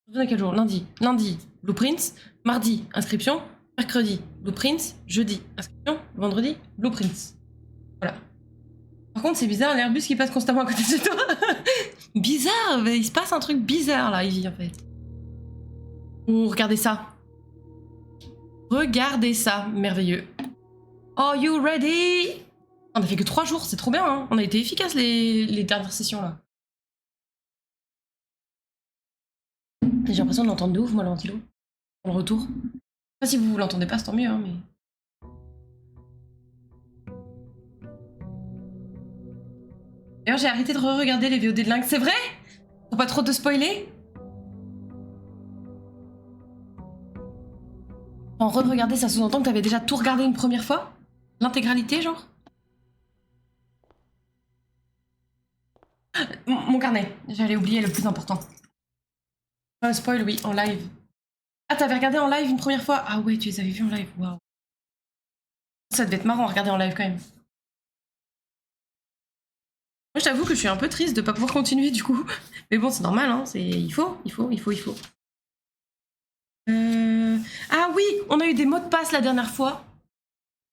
On est quel jour? Lundi. Lundi, Blueprints. Mardi, inscription. Mercredi, Blueprints. Jeudi, inscription. Vendredi, Blueprints. Voilà. Par contre, c'est bizarre, l'Airbus qui passe constamment à côté de toi. Bizarre, mais il se passe un truc bizarre là, Ivy, en fait. Oh, regardez ça. Regardez ça, merveilleux. Are you ready? On a fait que 3 jours, c'est trop bien, hein. On a été efficaces les dernières sessions là. J'ai l'impression de l'entendre de ouf, moi, le ventilo. Pour le retour. Enfin, si vous l'entendez pas, c'est tant mieux, hein, mais. D'ailleurs, j'ai arrêté de re-regarder les VOD de Lynx, c'est vrai? Pour pas trop te spoiler? En re-regarder, ça sous-entend que t'avais déjà tout regardé une première fois? L'intégralité, genre? Mon carnet, j'allais oublier le plus important. Spoil, oui, en live. Ah, t'avais regardé en live une première fois? Ah ouais, tu les avais vus en live, waouh. Ça devait être marrant à regarder en live quand même. Moi, je t'avoue que je suis un peu triste de pas pouvoir continuer du coup. Mais bon, c'est normal, hein, il faut. Ah oui, on a eu des mots de passe la dernière fois.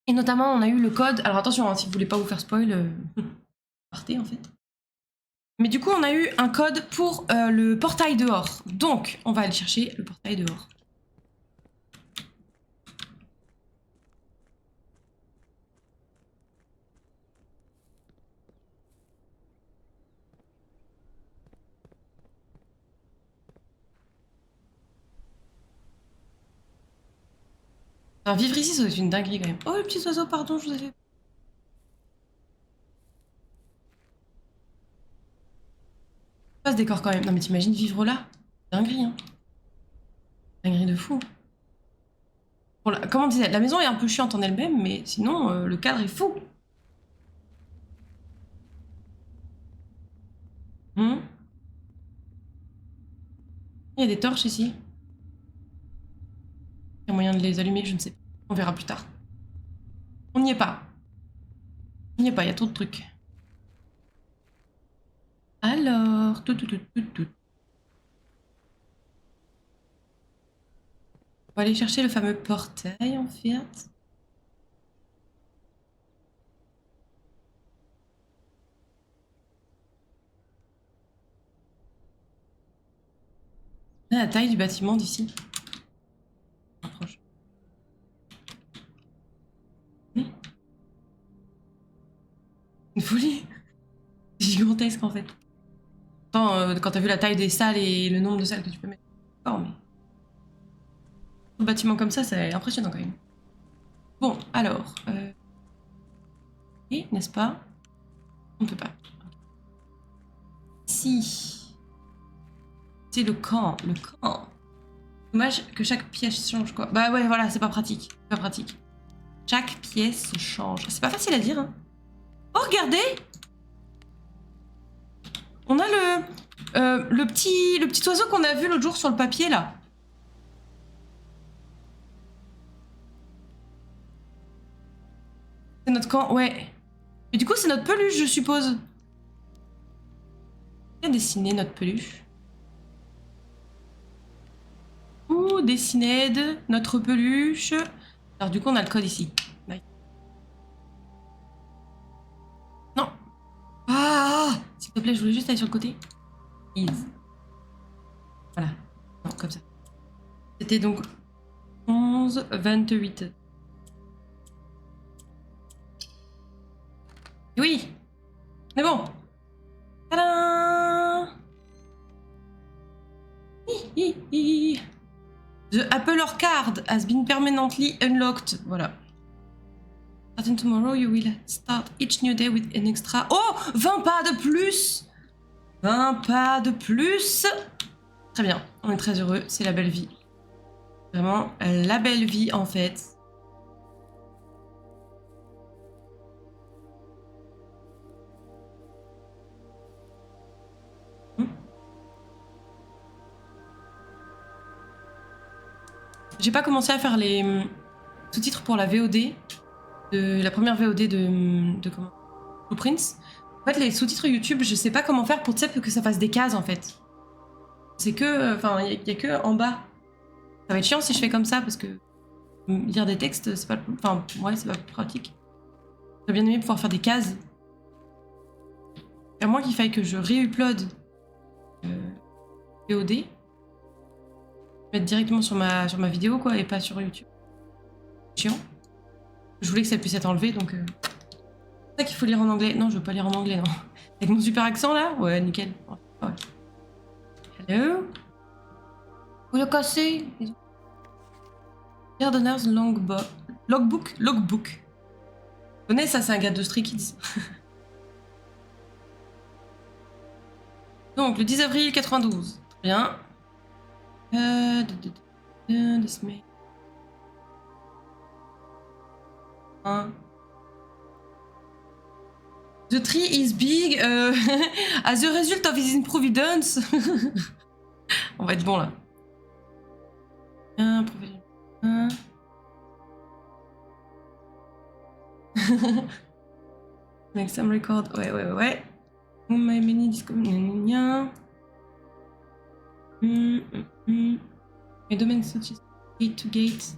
Et notamment, on a eu le code. Alors attention, hein, si vous voulez pas vous faire spoil, partez en fait. Mais du coup, on a eu un code pour le portail dehors. Donc, on va aller chercher le portail dehors. Enfin, vivre ici, ça doit être une dinguerie quand même. Oh, le petit oiseau, pardon, je vous ai fait... Pas ce décor quand même. Non mais t'imagines vivre là? Dinguerie, hein. Dinguerie de fou. Bon, comme on disait, la maison est un peu chiante en elle-même, mais sinon, le cadre est fou. Il y a des torches ici. Il y a moyen de les allumer, je ne sais pas. On verra plus tard. On n'y est pas. On n'y est pas, il y a trop de trucs. Alors... On va aller chercher le fameux portail, en fait. On a la taille du bâtiment d'ici. Approche. Oui. Une folie. Gigantesque, en fait. Attends, quand t'as vu la taille des salles et le nombre de salles que tu peux mettre. Oh, mais... Un bâtiment comme ça, c'est impressionnant, quand même. Bon, alors... Oui, n'est-ce pas? On ne peut pas. Si. C'est le camp, le camp. Dommage que chaque pièce change, quoi. Bah ouais, voilà, c'est pas pratique. Pas pratique. Chaque pièce change. C'est pas facile à dire, hein. Oh, regardez! On a le petit oiseau qu'on a vu l'autre jour sur le papier, là. C'est notre camp, ouais. Et du coup, c'est notre peluche, je suppose. Qui a dessiné notre peluche? Ouh, Dessined, notre peluche. Alors du coup, on a le code ici. Nice. Non. Ah, s'il te plaît, je voulais juste aller sur le côté. Ease. Voilà. Non, comme ça. C'était donc 11, 28. Oui. Mais bon. Tadam. The Apple Card has been permanently unlocked. Voilà. Starting tomorrow, you will start each new day with an extra... Oh, 20 pas de plus. 20 pas de plus. Très bien, on est très heureux, c'est la belle vie. Vraiment, la belle vie, en fait. J'ai pas commencé à faire les sous-titres pour la VOD, la première VOD de comment, Blueprints. En fait, les sous-titres YouTube, je sais pas comment faire pour que ça fasse des cases, en fait. c'est que... Enfin, il y a que en bas. Ça va être chiant si je fais comme ça, parce que lire des textes, c'est pas... Enfin, ouais, c'est pas plus pratique. J'aurais bien aimé pouvoir faire des cases. À moins qu'il faille que je réupload VOD. Mettre directement sur ma vidéo, quoi, et pas sur YouTube. Chiant. Je voulais que ça puisse être enlevé, donc... C'est ça qu'il faut lire en anglais. Non, je veux pas lire en anglais, non. Avec mon super accent, là? Ouais, nickel. Ouais. Hello? Vous le cassez? Gardener's Logbook. Vous connaissez ça, c'est un gars de Stray Kids. Donc, le 10 avril 92. Très bien. The tree is big as a result of his improvidence. On va être bon là. Make some record. Ouais. My many discoveries. My domain such as gate to gate.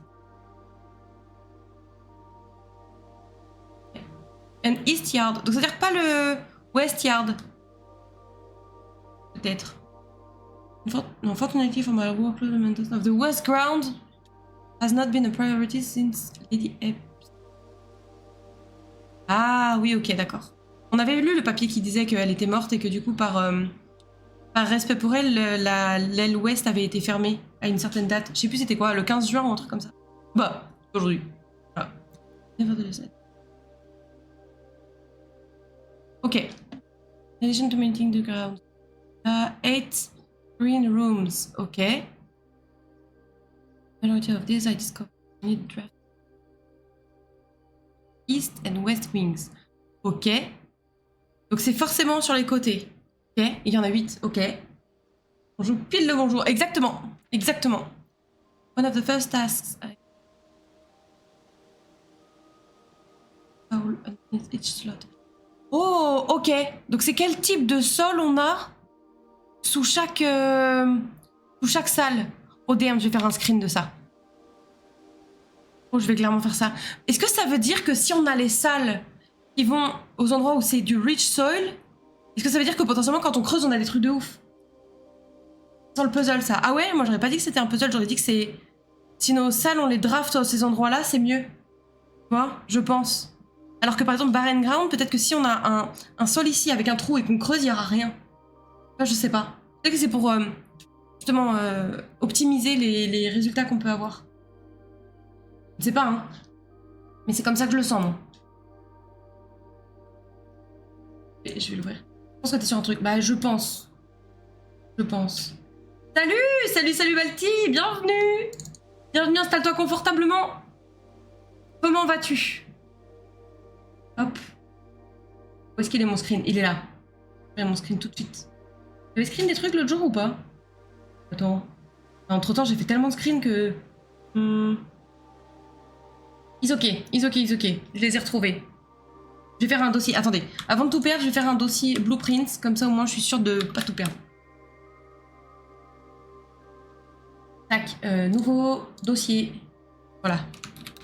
And East Yard. Donc ça veut dire pas le West Yard. Peut-être. Unfortunately for my workload, the maintenance of the West Ground has not been a priority since Lady Epps. Ah oui, ok, d'accord. On avait lu le papier qui disait qu'elle était morte et que du coup, par respect pour elle, l'aile ouest avait été fermée à une certaine date. Je sais plus c'était quoi, le 15 juin ou un truc comme ça. Bah, aujourd'hui. Voilà. Ok. In addition to maintaining the ground. 8 green rooms. Ok. Majority of these I discovered need draft. East and West wings. Ok. Donc c'est forcément sur les côtés. Ok. Il y en a 8. Ok. On joue pile le bonjour. Exactement. One of the first tasks. Each slot. Oh, ok. Donc c'est quel type de sol on a sous chaque salle. Oh damn, je vais faire un screen de ça. Oh, je vais clairement faire ça. Est-ce que ça veut dire que si on a les salles qui vont aux endroits où c'est du rich soil, est-ce que ça veut dire que potentiellement quand on creuse on a des trucs de ouf? Sans le puzzle ça. Ah ouais, moi j'aurais pas dit que c'était un puzzle, j'aurais dit que c'est... Si nos salles on les draft à ces endroits-là, c'est mieux. Tu vois, je pense. Alors que par exemple Barren Ground, peut-être que si on a un sol ici avec un trou et qu'on creuse, il n'y aura rien. Là, je sais pas. Peut-être que c'est pour justement optimiser les résultats qu'on peut avoir. Je sais pas, hein. Mais c'est comme ça que je le sens, moi. Et je vais l'ouvrir. Je pense que t'es sur un truc. Bah, je pense. Salut Balti, bienvenue. Bienvenue, installe-toi confortablement. Comment vas-tu? Hop. Où est-ce qu'il est mon screen? Il est là. Je vais mon screen tout de suite. J'avais screen des trucs l'autre jour ou pas? Attends. Entre-temps, j'ai fait tellement de screens que... It's ok. Je les ai retrouvés. Je vais faire un dossier... Attendez. Avant de tout perdre, je vais faire un dossier Blueprints. Comme ça, au moins, je suis sûre de pas tout perdre. Tac. Nouveau dossier. Voilà.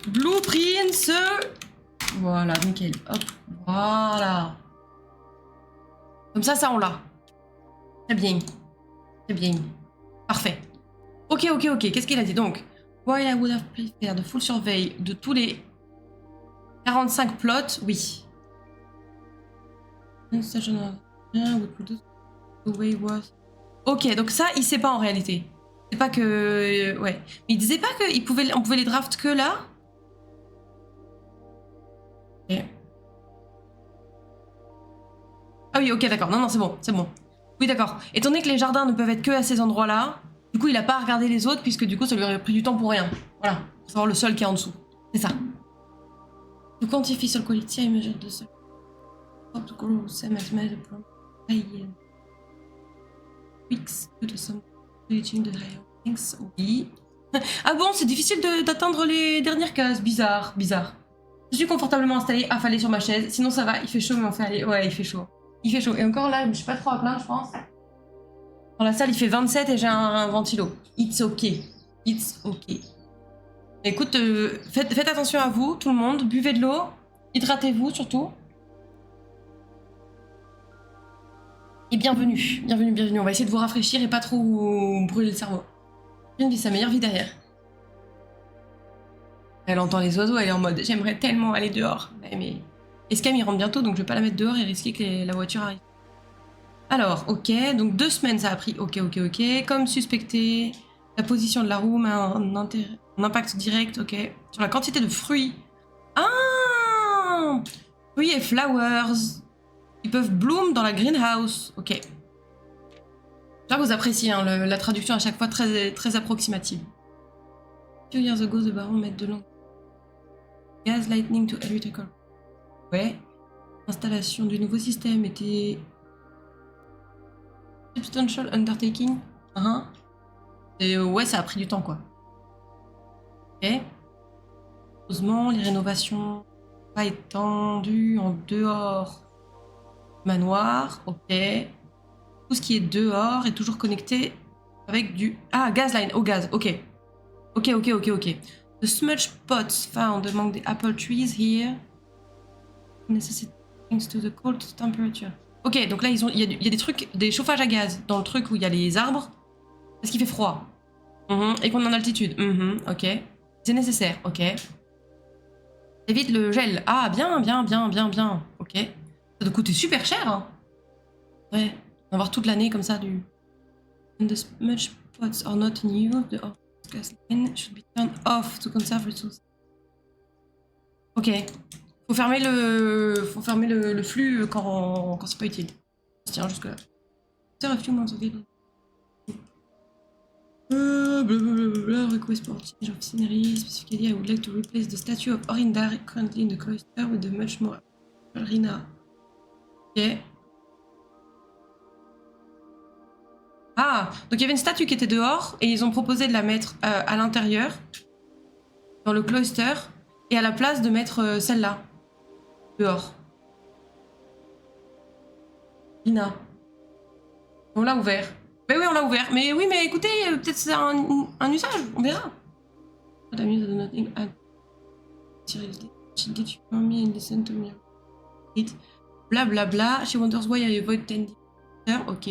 Blueprints. Voilà, nickel. Hop. Voilà. Comme ça, on l'a. Très bien. Parfait. Ok. Qu'est-ce qu'il a dit donc? While I would have preferred the full survey de tous les 45 plots, oui. Ok, donc ça, il sait pas en réalité. C'est pas que... Ouais. Mais il disait pas qu'on pouvait les draft que là? Ok. Ah oui, ok, d'accord. Non, c'est bon. Oui, d'accord. Étant donné que les jardins ne peuvent être que à ces endroits-là, du coup, il a pas regardé les autres, puisque du coup, ça lui aurait pris du temps pour rien. Voilà. Pour savoir le sol qui est en dessous. C'est ça. To quantify soil quality, I measured the soil. How to grow same as made a plant. Weeks to the sun. Reaching the higher things. Oui. Ah bon, c'est difficile d'atteindre les dernières cases. Bizarre. Je suis confortablement installée, affalée sur ma chaise. Sinon, ça va. Il fait chaud, mais on fait aller. Ouais, il fait chaud. Et encore là, je suis pas trop à plaindre, je pense. Dans la salle, il fait 27 et j'ai un ventilo. It's okay. It's okay. Écoute, faites attention à vous, tout le monde. Buvez de l'eau. Hydratez-vous, surtout. Et bienvenue. Bienvenue, bienvenue. On va essayer de vous rafraîchir et pas trop brûler le cerveau. Une vit sa meilleure vie derrière. Elle entend les oiseaux, elle est en mode « J'aimerais tellement aller dehors. » Mais Escam, il rentre bientôt, donc je vais pas la mettre dehors et risquer que la voiture arrive. Alors, ok, donc 2 semaines ça a pris. Ok. Comme suspecté, la position de la roue a un impact direct, ok. Sur la quantité de fruits. Ah, fruits et flowers. Ils peuvent bloom dans la greenhouse. Ok. J'espère que vous appréciez hein, la traduction à chaque fois très, très approximative. Few years ago, the baron met de long gas lightning to every tackle. Ouais. L'installation du nouveau système était substantial undertaking. Et ouais, ça a pris du temps quoi. Ok. Heureusement, les rénovations pas étendues en dehors manoir. Ok. Tout ce qui est dehors est toujours connecté avec du... Ah, gas line, au gaz, ok. Ok. The smudge pots found among the apple trees here necessitate thanks to the cold temperature. Ok, donc là, il y a des trucs, des chauffages à gaz dans le truc où il y a les arbres, parce qu'il fait froid. Et qu'on est en altitude. Ok. C'est nécessaire, ok. Évite le gel. Ah, bien. Ok. Ça doit coûter super cher, hein. Ouais, avoir toute l'année comme ça du... And the smudge pots are not in use, the gas line should be turned off to conserve resources. Ok. Faut fermer le flux quand c'est pas utile. Tiens, jusque là. A few months ago. Request for change of scenery. Specifically, I would like to replace the statue of Orindar currently in the cloister with a much more arena. Ok. Ah, donc il y avait une statue qui était dehors et ils ont proposé de la mettre à l'intérieur, dans le cloister, et à la place de mettre celle-là, dehors. Lina. On l'a ouvert. Ben oui, on l'a ouvert. Mais oui, mais écoutez, peut-être c'est un usage, on verra. Blablabla. She wonders why I avoid tending. Ok.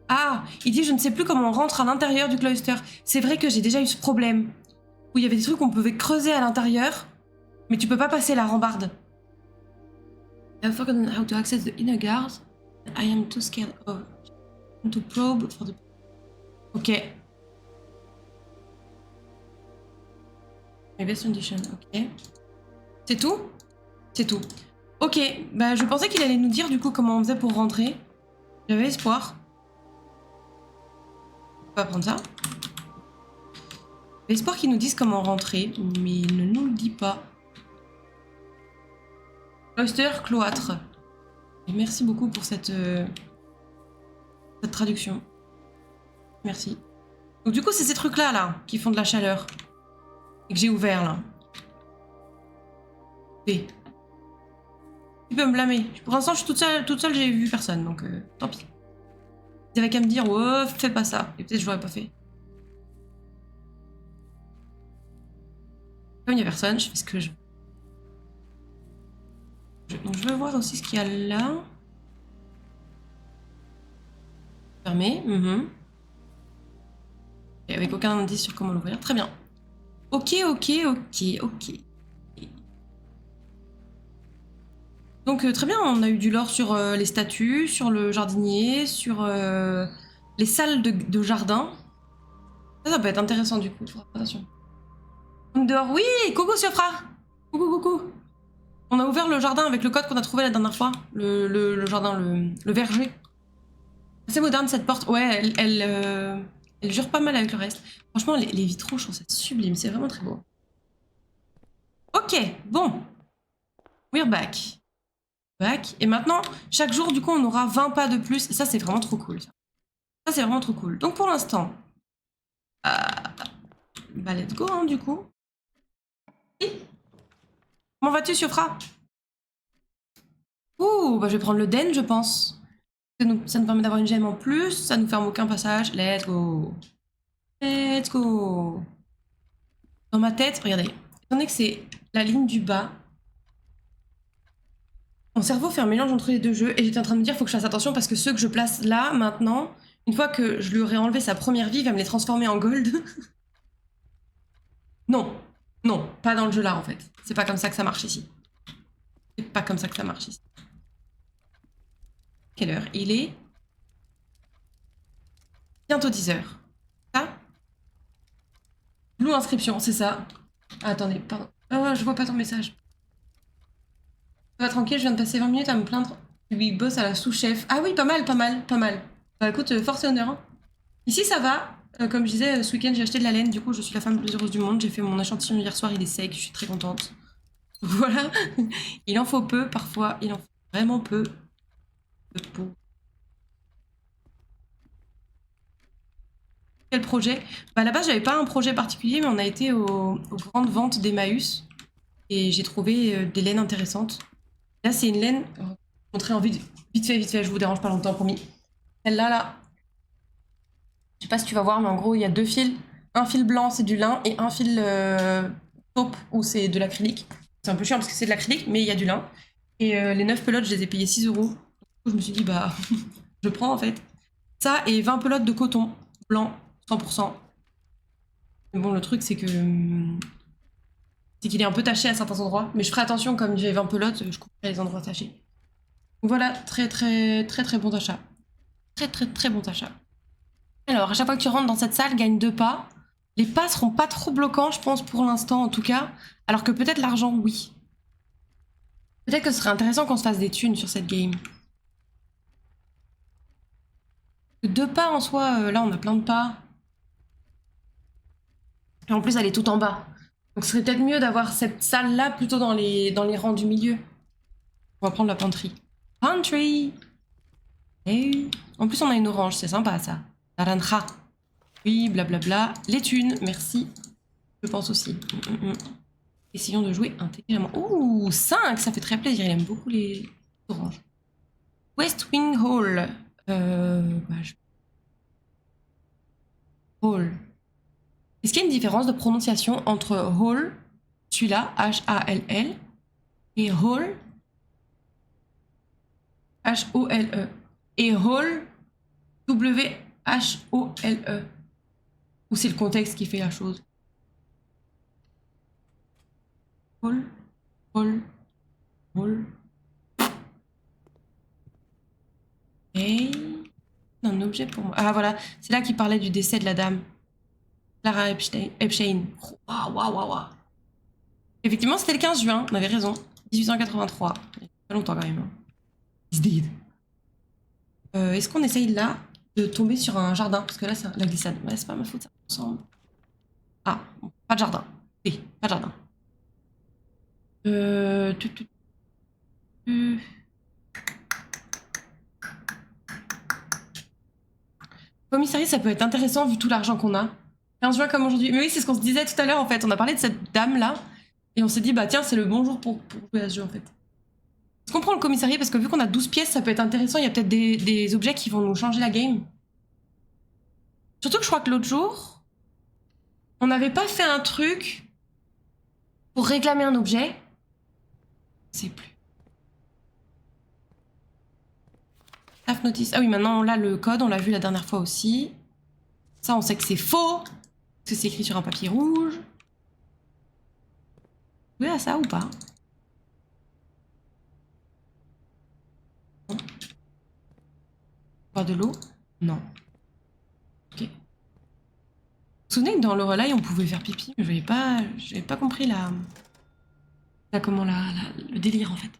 Ah, il dit je ne sais plus comment on rentre à l'intérieur du cloister. C'est vrai que j'ai déjà eu ce problème. Où il y avait des trucs qu'on pouvait creuser à l'intérieur, mais tu peux pas passer la rambarde. I've forgotten how to access the inner guard. I am too scared of to probe for the... Ok. My best condition, ok. C'est tout? C'est tout. Ok, bah je pensais qu'il allait nous dire du coup comment on faisait pour rentrer. J'avais espoir. On va prendre ça. J'avais espoir qu'il nous dise comment rentrer, mais il ne nous le dit pas. Cloister, cloître. Et merci beaucoup pour cette traduction. Merci. Donc du coup, c'est ces trucs-là, là, qui font de la chaleur. Et que j'ai ouvert, là. B. Tu peux me blâmer. Pour l'instant, je suis toute seule, j'ai vu personne, donc tant pis. Ils avaient qu'à me dire, oh, fais pas ça. Et peut-être je l'aurais pas fait. Comme il n'y a personne, je fais ce que je veux. Donc je veux voir aussi ce qu'il y a là. Fermé. Et avec aucun indice sur comment l'ouvrir. Très bien. Ok. Donc très bien, on a eu du lore sur les statues, sur le jardinier, sur les salles de jardin. Ça peut être intéressant du coup. Attention. Dehors, oui, coucou Siofra. Coucou. On a ouvert le jardin avec le code qu'on a trouvé la dernière fois. Le jardin, le verger. C'est moderne cette porte. Ouais, elle jure pas mal avec le reste. Franchement, les vitraux, je trouve ça sublime. C'est vraiment très beau. Ok, bon. We're back. Et maintenant, chaque jour, du coup, on aura 20 pas de plus. Et ça, c'est vraiment trop cool. Ça, c'est vraiment trop cool. Donc, pour l'instant, bah, let's go, hein, du coup. Comment vas-tu, Siofra? Ouh, bah, je vais prendre le den, je pense. Ça nous permet d'avoir une gemme en plus, ça nous ferme aucun passage. Let's go. Let's go. Dans ma tête, regardez, étant donné que c'est la ligne du bas, mon cerveau fait un mélange entre les deux jeux et j'étais en train de me dire faut que je fasse attention parce que ceux que je place là, maintenant, une fois que je lui aurai enlevé sa première vie, il va me les transformer en gold. Non, non, pas dans le jeu là en fait. C'est pas comme ça que ça marche ici. C'est pas comme ça que ça marche ici. Quelle heure? Il est bientôt 10h. Ça? Blue inscription, c'est ça. Ah, attendez, pardon. Oh, je vois pas ton message. Ça va tranquille, je viens de passer 20 minutes à me plaindre. Lui bosse à la sous-chef. Ah oui, pas mal, pas mal, pas mal. Bah écoute, force et honneur. Hein. Ici, ça va. Comme je disais, ce week-end, j'ai acheté de la laine. Du coup, je suis la femme la plus heureuse du monde. J'ai fait mon échantillon hier soir, il est sec. Je suis très contente. Voilà. Il en faut peu, parfois. Il en faut vraiment peu. Peu. Quel projet? Bah là-bas, j'avais pas un projet particulier, mais on a été aux grandes ventes d'Emmaüs. Et j'ai trouvé des laines intéressantes. Là, c'est une laine. Je vais vous montrer en vite fait, je vous dérange pas longtemps, promis. Celle-là, là. Je sais pas si tu vas voir, mais en gros, il y a deux fils. Un fil blanc, c'est du lin, et un fil taupe, où c'est de l'acrylique. C'est un peu chiant parce que c'est de l'acrylique, mais il y a du lin. Et les 9 pelotes, je les ai payées 6 euros. Je me suis dit, bah, je prends en fait. Ça et 20 pelotes de coton blanc, 100%. Mais bon, le truc, c'est que. C'est qu'il est un peu taché à certains endroits. Mais je ferai attention, comme j'ai 20 pelotes, je couperai les endroits tachés. Donc voilà, très bon achat. Très bon achat. Alors, à chaque fois que tu rentres dans cette salle, gagne 2 pas. Les pas seront pas trop bloquants, je pense, pour l'instant, en tout cas. Alors que peut-être l'argent, oui. Peut-être que ce serait intéressant qu'on se fasse des thunes sur cette game. 2 pas en soi, là, on a plein de pas. Et en plus, elle est tout en bas. Donc, ce serait peut-être mieux d'avoir cette salle-là plutôt dans les rangs du milieu. On va prendre la pantry. Pantry! Et en plus, on a une orange, c'est sympa, ça. Naranja. Oui, blablabla. Les thunes, merci. Je pense aussi. Essayons de jouer intelligemment. Ouh, 5, ça fait très plaisir. Il aime beaucoup les oranges. West Wing Hall. Hall. Est-ce qu'il y a une différence de prononciation entre Hall, celui-là, H-A-L-L, et Hall, H-O-L-E, et Hall, W-H-O-L-E? Ou c'est le contexte qui fait la chose? Hall, Hall, Hall. Et un objet pour moi. Ah voilà, c'est là qu'il parlait du décès de la dame. Clara Epstein. Waouh. Effectivement, c'était le 15 juin, on avait raison. 1883. Pas longtemps quand même. He's dead. Est-ce qu'on essaye là de tomber sur un jardin? Parce que là, c'est la glissade. Ouais, c'est pas ma faute, ça ressemble. Ah, bon, pas de jardin. Oui, pas de jardin. Commissariat, ça peut être intéressant vu tout l'argent qu'on a. 15 juin comme aujourd'hui. Mais oui, c'est ce qu'on se disait tout à l'heure en fait. On a parlé de cette dame-là. Et on s'est dit, bah tiens, c'est le bon jour pour jouer à ce jeu en fait. Est-ce qu'on prend le commissariat? Parce que vu qu'on a 12 pièces, ça peut être intéressant. Il y a peut-être des objets qui vont nous changer la game. Surtout que je crois que l'autre jour, on n'avait pas fait un truc pour réclamer un objet. Je sais plus. Staff notice. Ah oui, maintenant, là, le code, on l'a vu la dernière fois aussi. Ça, on sait que c'est faux. Parce que c'est écrit sur un papier rouge. Vous voyez à ça ou pas? Boire de l'eau? Non. Ok. Vous vous souvenez que dans le relais, on pouvait faire pipi, mais j'avais pas compris le délire en fait.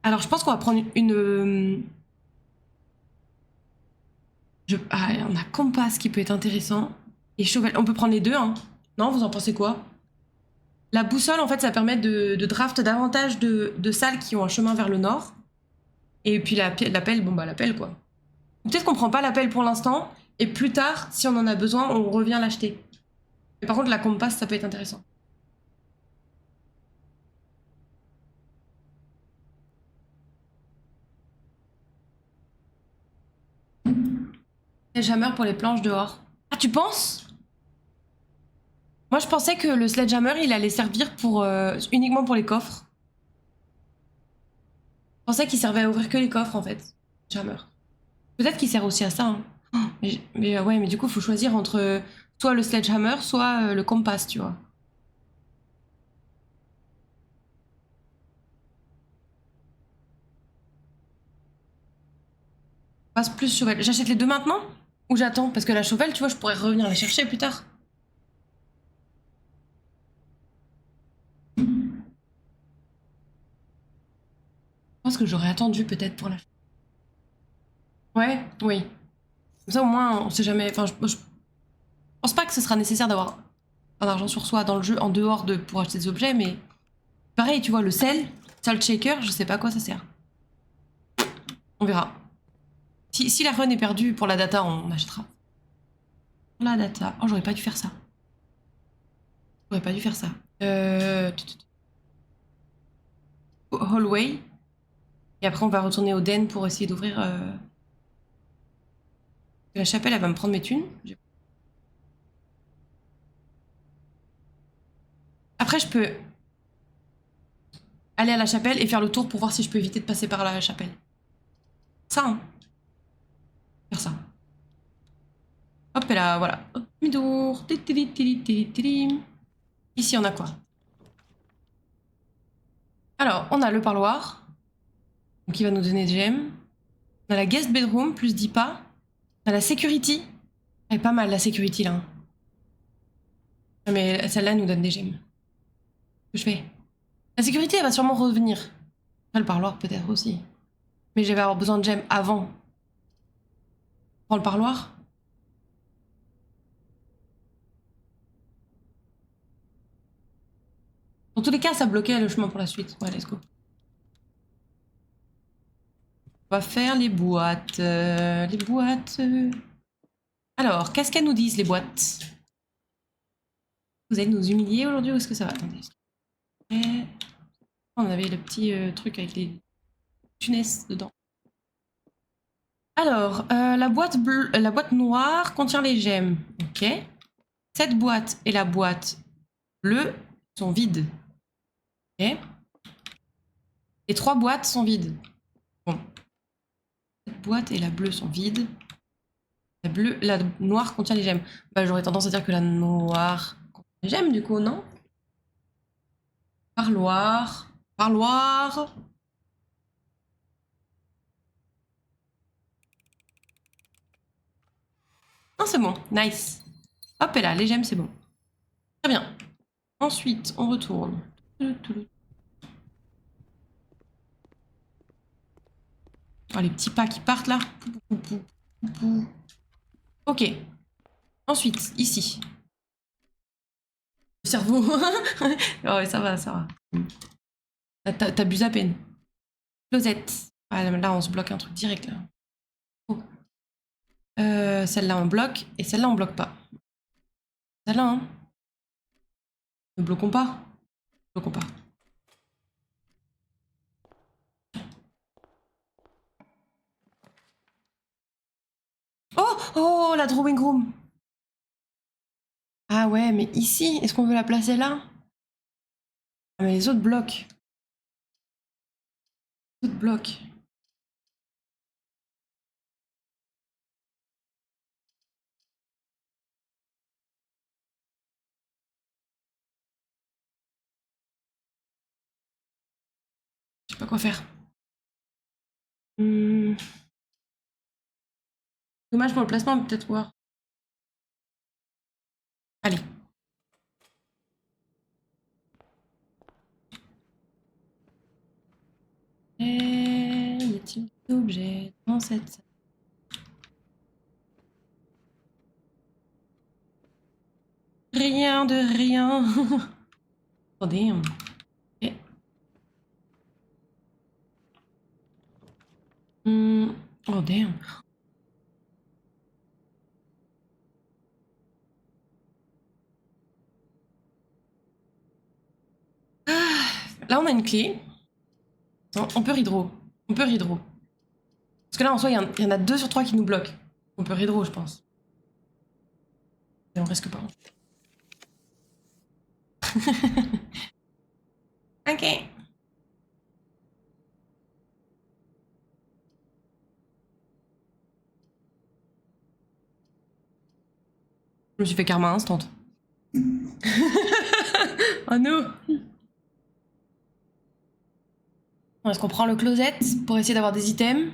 Alors je pense qu'on va prendre une. On a compas qui peut être intéressant et cheval. On peut prendre les deux, hein. Non, vous en pensez quoi? La boussole, en fait, ça permet de draft davantage de salles qui ont un chemin vers le nord. Et puis l'appel, bon bah l'appel quoi. Peut-être qu'on prend pas l'appel pour l'instant, et plus tard, si on en a besoin, on revient l'acheter. Mais par contre, la compasse, ça peut être intéressant. Sledgehammer pour les planches dehors. Ah, tu penses? Moi, je pensais que le sledgehammer, il allait servir pour uniquement pour les coffres. Je pensais qu'il servait à ouvrir que les coffres, en fait. Sledgehammer. Peut-être qu'il sert aussi à ça. Hein. Oh, mais ouais, mais du coup, il faut choisir entre soit le sledgehammer, soit le compas, tu vois. Passe plus cheval. J'achète les deux maintenant? Ou j'attends? Parce que la chevelle, tu vois, je pourrais revenir la chercher plus tard. Je pense que j'aurais attendu peut-être pour la... Ouais, oui. Comme ça, au moins, on sait jamais... Enfin, je pense pas que ce sera nécessaire d'avoir un argent sur soi dans le jeu, en dehors de pour acheter des objets, mais... Pareil, tu vois, le salt shaker, je sais pas à quoi ça sert. On verra. Si la run est perdue pour la data, on achètera. La data. Oh, j'aurais pas dû faire ça. J'aurais pas dû faire ça. Hallway. Et après, on va retourner au den pour essayer d'ouvrir... La chapelle, elle va me prendre mes thunes. Après, je peux aller à la chapelle et faire le tour pour voir si je peux éviter de passer par la chapelle. Ça, hein. Faire ça. Hop, et là, voilà. Hop, mi-tour. Ici, on a quoi? Alors, on a le parloir. Donc, il va nous donner des gemmes. On a la guest bedroom, plus 10 pas. On a la security. Elle est pas mal, la security, là. Mais celle-là nous donne des gemmes. Qu'est-ce que je fais? La sécurité, elle va sûrement revenir. Après, le parloir, peut-être aussi. Mais je vais avoir besoin de gemmes avant. Prends le parloir. Dans tous les cas, ça bloquait le chemin pour la suite. Ouais, let's go. On va faire les boîtes. Les boîtes. Alors, qu'est-ce qu'elles nous disent, les boîtes? Vous allez nous humilier aujourd'hui ou est-ce que ça va? Attendez. On avait le petit truc avec les tunesses dedans. Alors, la boîte noire contient les gemmes. Ok. Cette boîte et la boîte bleue sont vides. Ok. Les 3 boîtes sont vides. Bon. Cette boîte et la bleue sont vides. La noire contient les gemmes. Bah, j'aurais tendance à dire que la noire contient les gemmes, du coup, non? Parloir. Parloir. Non, c'est bon. Nice. Hop, et là, les gemmes, c'est bon. Très bien. Ensuite, on retourne. Oh, les petits pas qui partent là. Ok. Ensuite, ici. Le cerveau. Oh, ouais, ça va, ça va. T'abuses à peine. Closette. Ah, là, on se bloque un truc direct là. Oh. Celle-là, on bloque. Et celle-là, on bloque pas. Celle-là, hein. Ne bloquons pas. Bloquons pas. Oh, oh, la drawing room. Ah ouais, mais ici, est-ce qu'on veut la placer là? Ah, mais les autres blocs. Les autres blocs. Je sais pas quoi faire. Dommage pour le placement, peut-être voir. Allez. Y a-t-il des objets dans cette salle? Rien de rien. Attendez. Ok. Oh damn. Là, on a une clé. On peut hydro. On peut hydro. Parce que là, en soi, il y en a 2 sur 3 qui nous bloquent. On peut hydro, je pense. Et on risque pas. Ok. Je me suis fait karma instant. Oh non. Est-ce qu'on prend le closet pour essayer d'avoir des items?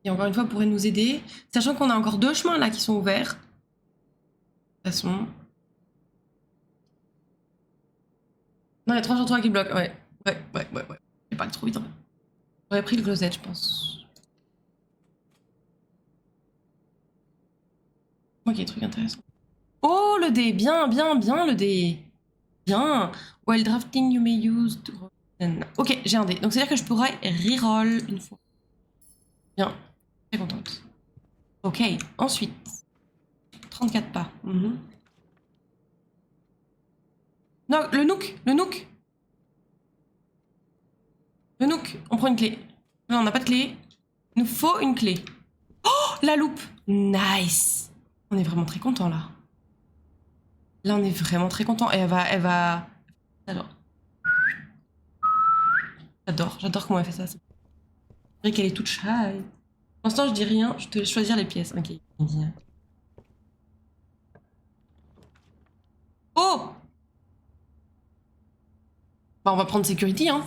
Et encore une fois, pourrait nous aider. Sachant qu'on a encore 2 chemins là qui sont ouverts. De toute façon. Non, il y a 3 sur 3 qui bloquent. Ouais. J'ai pas allé trop vite en fait. J'aurais pris le closet, je pense. Ok, truc intéressant. Oh, le dé. Bien le dé. Bien. While drafting, you may use... Ok, j'ai un dé. Donc c'est-à-dire que je pourrais reroll une fois. Bien. Très contente. Ok, ensuite. 34 pas. Non, le nook. On prend une clé. Non, on n'a pas de clé. Il nous faut une clé. Oh, la loupe. Nice. On est vraiment très content là. Là, on est vraiment très content. Et elle va... J'adore comment elle fait ça. C'est vrai qu'elle est toute shy. Pour l'instant, je dis rien. Je te laisse choisir les pièces. Ok. Oh. Bah, on va prendre security, hein.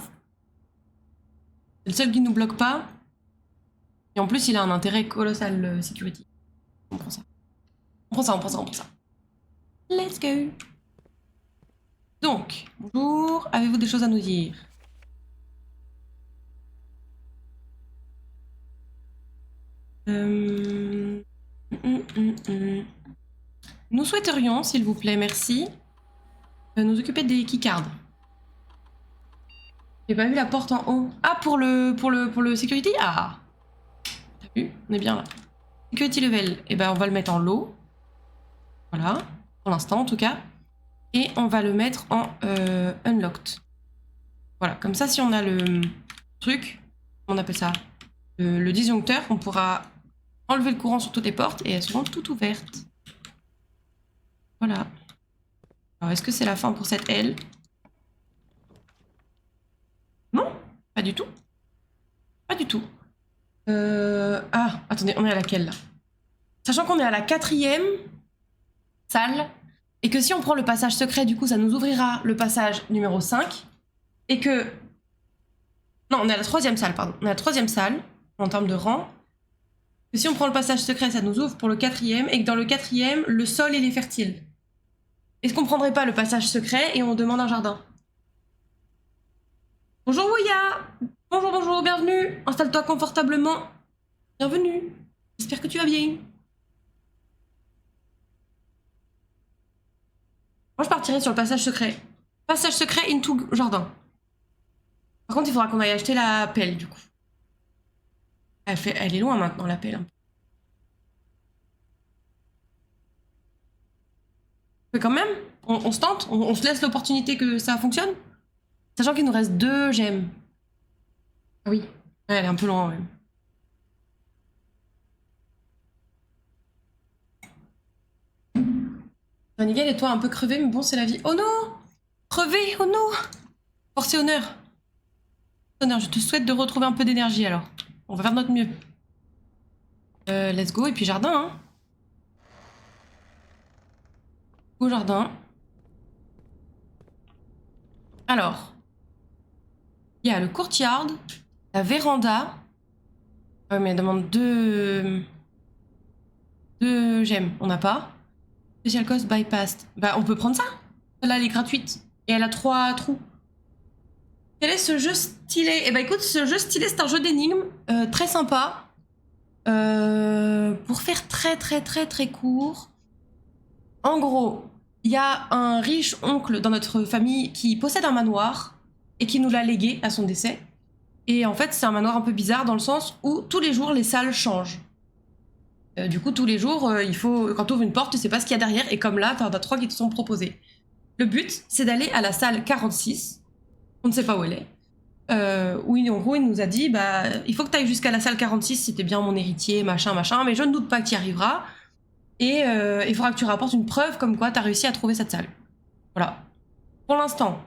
C'est le seul qui nous bloque pas. Et en plus, il a un intérêt colossal, security. On prend ça. On prend ça. Let's go. Donc, bonjour. Avez-vous des choses à nous dire? Nous souhaiterions, s'il vous plaît, merci, nous occuper des keycards. J'ai pas vu la porte en haut. Ah, pour le security? Ah. T'as vu? On est bien là. Security level. Eh ben, on va le mettre en low. Voilà. Pour l'instant, en tout cas. Et on va le mettre en unlocked. Voilà. Comme ça, si on a le truc, on appelle ça le disjoncteur, on pourra enlever le courant sur toutes les portes et elles seront toutes ouvertes. Voilà. Alors, est-ce que c'est la fin pour cette aile? Non, pas du tout. Pas du tout. Ah, attendez, on est à laquelle là? Sachant qu'on est à la 4e salle, et que si on prend le passage secret, du coup, ça nous ouvrira le passage numéro 5, et que... Non, on est à la 3e salle, pardon. On est à la 3e salle, en termes de rang. Et si on prend le passage secret, ça nous ouvre pour le 4e, et que dans le 4e, le sol, il est fertile. Est-ce qu'on prendrait pas le passage secret et on demande un jardin? Bonjour Ouya. Bonjour, bienvenue. Installe-toi confortablement. Bienvenue. J'espère que tu vas bien. Moi, je partirais sur le passage secret. Passage secret into jardin. Par contre, il faudra qu'on aille acheter la pelle, du coup. Elle est loin maintenant, la pelle. Mais quand même, on se tente, on se laisse l'opportunité que ça fonctionne. Sachant qu'il nous reste 2 gemmes. Ah oui, ouais, elle est un peu loin, même. Nigel et toi un peu crevé, mais bon, c'est la vie. Oh non! Crevé, oh non! Force et honneur. Honneur, je te souhaite de retrouver un peu d'énergie alors. On va faire de notre mieux. Let's go, et puis jardin, hein. Au jardin. Alors. Il y a le courtyard, la véranda. Ah oui, mais elle demande 2 gemmes. On n'a pas. Special cost bypassed. Bah, on peut prendre ça. Celle-là, elle est gratuite. Et elle a 3 trous. Quel est ce jeu stylé? Eh bah, écoute, ce jeu stylé, c'est un jeu d'énigmes. Très sympa. Pour faire très court. En gros, il y a un riche oncle dans notre famille qui possède un manoir et qui nous l'a légué à son décès. Et en fait, c'est un manoir un peu bizarre dans le sens où tous les jours, les salles changent. Du coup, tous les jours, il faut, quand tu ouvres une porte, tu sais pas ce qu'il y a derrière. Et comme là, t'en as 3 qui te sont proposés. Le but, c'est d'aller à la salle 46. On ne sait pas où elle est. où en gros il nous a dit bah il faut que tu ailles jusqu'à la salle 46 si t'es bien mon héritier, machin, mais je ne doute pas que tu y arriveras. Et il faudra que tu rapportes une preuve comme quoi tu as réussi à trouver cette salle. Voilà. Pour l'instant,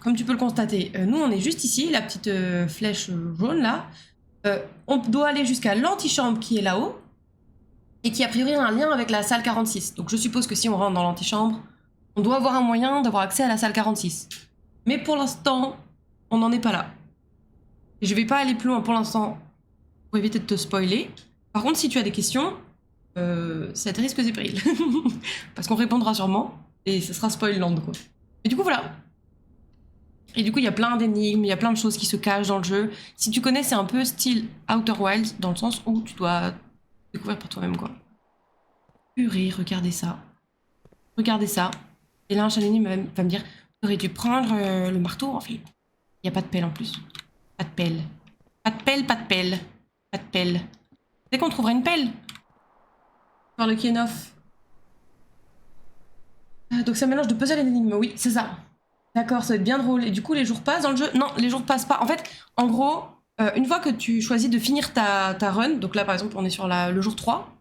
comme tu peux le constater, nous on est juste ici, la petite flèche jaune là. On doit aller jusqu'à l'antichambre qui est là-haut et qui a priori a un lien avec la salle 46. Donc je suppose que si on rentre dans l'antichambre, on doit avoir un moyen d'avoir accès à la salle 46. Mais pour l'instant, on n'en est pas là. Et je vais pas aller plus loin pour l'instant pour éviter de te spoiler. Par contre, si tu as des questions, c'est risque et périls. Parce qu'on répondra sûrement et ce sera spoiland quoi. Et du coup voilà. Et du coup il y a plein d'énigmes, il y a plein de choses qui se cachent dans le jeu. Si tu connais, c'est un peu style Outer Wilds dans le sens où tu dois découvrir par toi-même quoi. Purée, regardez ça. Regardez ça. Et là un chalenier va me dire t'aurais dû prendre le marteau en fait. Il n'y a pas de pelle en plus. Pas de pelle. Pas de pelle, pas de pelle. Pas de pelle. Dès qu'on trouvera une pelle. Par le Kienoff. Donc c'est un mélange de puzzle et d'énigmes. Oui, c'est ça. D'accord, ça va être bien drôle. Et du coup, les jours passent dans le jeu? Non, les jours passent pas. En fait, en gros, une fois que tu choisis de finir ta run, donc là par exemple on est sur le jour 3,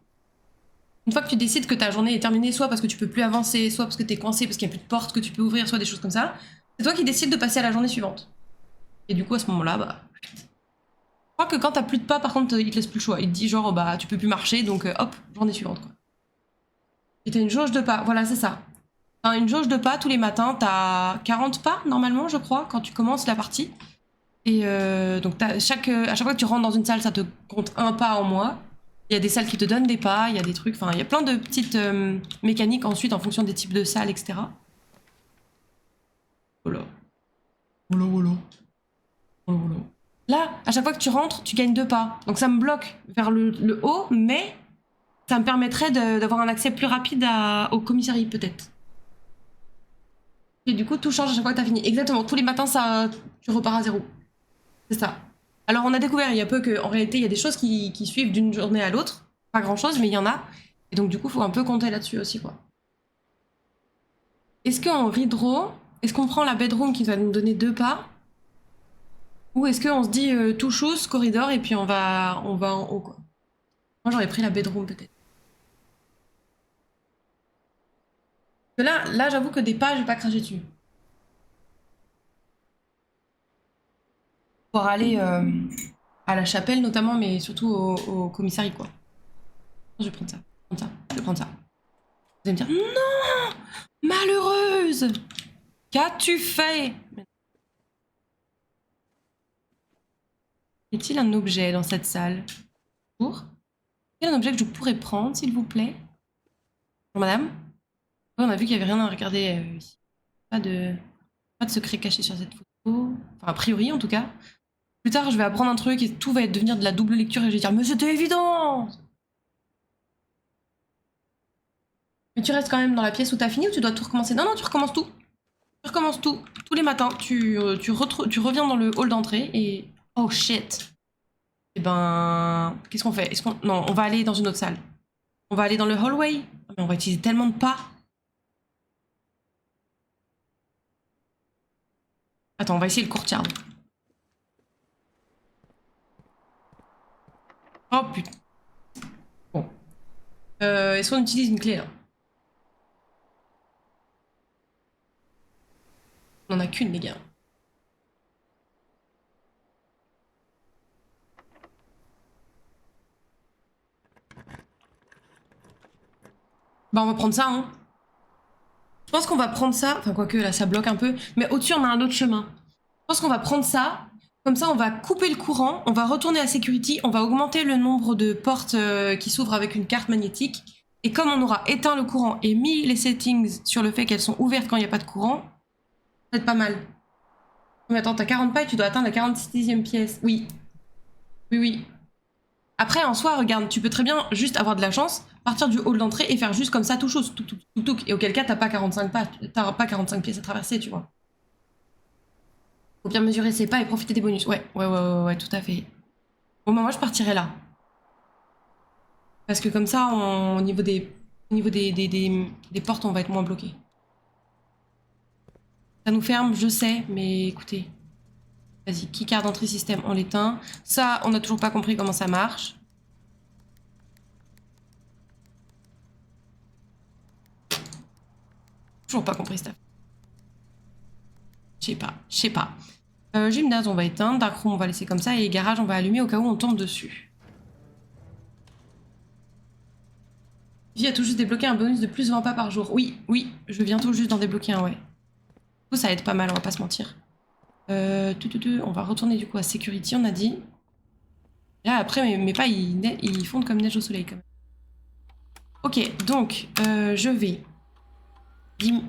une fois que tu décides que ta journée est terminée, soit parce que tu peux plus avancer, soit parce que t'es coincé, parce qu'il n'y a plus de porte que tu peux ouvrir, soit des choses comme ça, c'est toi qui décides de passer à la journée suivante. Et du coup, à ce moment-là, bah... Je crois que quand t'as plus de pas, par contre, il te laisse plus le choix. Il te dit genre, bah, tu peux plus marcher, donc hop, journée suivante, quoi. Et t'as une jauge de pas, voilà, c'est ça. T'as une jauge de pas tous les matins, t'as 40 pas, normalement, je crois, quand tu commences la partie. Et donc, à chaque fois que tu rentres dans une salle, ça te compte un pas en moins. Il y a des salles qui te donnent des pas, il y a des trucs, enfin, il y a plein de petites mécaniques ensuite en fonction des types de salles, etc. Voilà. Voilà, voilà. Voilà, voilà. Là, à chaque fois que tu rentres, tu gagnes 2 pas. Donc ça me bloque vers le haut, mais ça me permettrait d'avoir un accès plus rapide au commissariat, peut-être. Et du coup, tout change à chaque fois que t'as fini. Exactement, tous les matins, tu repars à zéro. C'est ça. Alors, on a découvert il y a peu qu'en réalité, il y a des choses qui suivent d'une journée à l'autre. Pas grand-chose, mais il y en a. Et donc, du coup, il faut un peu compter là-dessus aussi, quoi. Est-ce qu'en redraw, est-ce qu'on prend la bedroom qui va nous donner 2 pas? Ou est-ce qu'on se dit tout chose, corridor, et puis on va en haut, quoi. Moi, j'aurais pris la bedroom, peut-être. Là j'avoue que des pas, je vais pas cracher dessus. Pour aller à la chapelle, notamment, mais surtout au commissariat, quoi. Je vais prendre ça. Je vais prendre ça. Vous allez me dire, non, malheureuse, qu'as-tu fait? Y a-t-il un objet dans cette salle? Pour? Y a un objet que je pourrais prendre, s'il vous plaît? Bonjour, madame. Ouais, on a vu qu'il y avait rien à regarder ici. Pas de secret caché sur cette photo. Enfin, a priori, en tout cas. Plus tard, je vais apprendre un truc et tout va devenir de la double lecture et je vais dire, mais c'était évident! Mais tu restes quand même dans la pièce où t'as fini ou tu dois tout recommencer? Non, non, tu recommences tout. Tu recommences tout. Tous les matins, tu reviens dans le hall d'entrée et... Oh shit! Eh ben... Qu'est-ce qu'on fait? Non, on va aller dans une autre salle. On va aller dans le hallway. Mais on va utiliser tellement de pas. Attends, on va essayer le courtyard. Oh putain. Bon. Est-ce qu'on utilise une clé là? On en a qu'une, les gars. Bah, on va prendre ça, hein. Je pense qu'on va prendre ça. Enfin, quoique là, ça bloque un peu. Mais au-dessus, on a un autre chemin. Je pense qu'on va prendre ça. Comme ça, on va couper le courant. On va retourner à Security. On va augmenter le nombre de portes qui s'ouvrent avec une carte magnétique. Et comme on aura éteint le courant et mis les settings sur le fait qu'elles sont ouvertes quand il n'y a pas de courant, ça va être pas mal. Mais attends, t'as 40 pas et tu dois atteindre la 46e pièce. Oui. Oui, oui. Après, en soi, regarde, tu peux très bien juste avoir de la chance, partir du hall d'entrée et faire juste comme ça, tout chose, tout. Et auquel cas, t'as pas 45 pas, t'as pas 45 pièces à traverser, tu vois. Faut bien mesurer ses pas et profiter des bonus. Ouais, tout à fait. Bon, bah, moi, je partirais là. Parce que comme ça, au niveau des portes, on va être moins bloqué. Ça nous ferme, je sais, mais écoutez. Vas-y, keycard entrée système, on l'éteint. Ça, on n'a toujours pas compris comment ça marche. Toujours pas compris ça. Je sais pas. Gymnase, on va éteindre. Darkroom, on va laisser comme ça. Et garage, on va allumer au cas où on tombe dessus. Vie a tout juste débloqué un bonus de plus 20 pas par jour. Oui, je viens tout juste d'en débloquer un, ouais. Du coup, ça aide pas mal, on va pas se mentir. On va retourner du coup à Security, on a dit. Là, après, mes pas, ils fondent comme neige au soleil, quand même. Ok, donc, je vais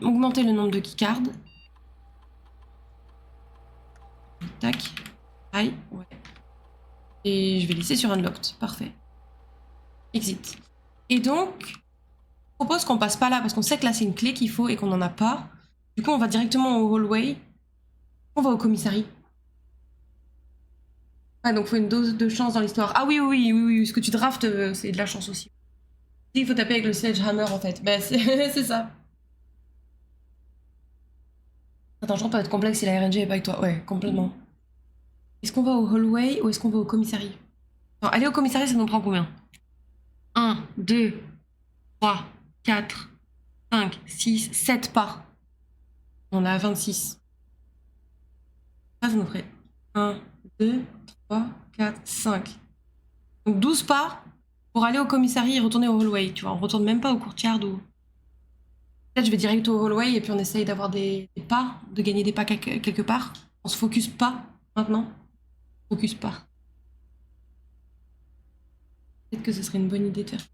augmenter le nombre de keycards. Tac. Aïe, ouais. Et je vais laisser sur Unlocked. Parfait. Exit. Et donc, je propose qu'on passe pas là, parce qu'on sait que là, c'est une clé qu'il faut et qu'on n'en a pas. Du coup, on va directement au hallway. On va au commissariat. Ah, donc il faut une dose de chance dans l'histoire. Ah oui, ce que tu draftes, c'est de la chance aussi. Il faut taper avec le sledgehammer, en fait. Bah, c'est ça. Attends, je crois pas être complexe si la RNG est pas avec toi. Ouais, complètement. Est-ce qu'on va au hallway ou est-ce qu'on va au commissariat? Non, aller au commissariat, ça nous prend combien? 1, 2, 3, 4, 5, 6, 7 pas. On a 26. Ça nous ferait 1, 2, 3, 4, 5. Donc 12 pas pour aller au commissariat et retourner au hallway. Tu vois, on retourne même pas au courtyard ou... Peut-être je vais direct au hallway et puis on essaye d'avoir des pas, de gagner des pas quelque part. On se focus pas maintenant. Focus pas. Peut-être que ce serait une bonne idée de faire.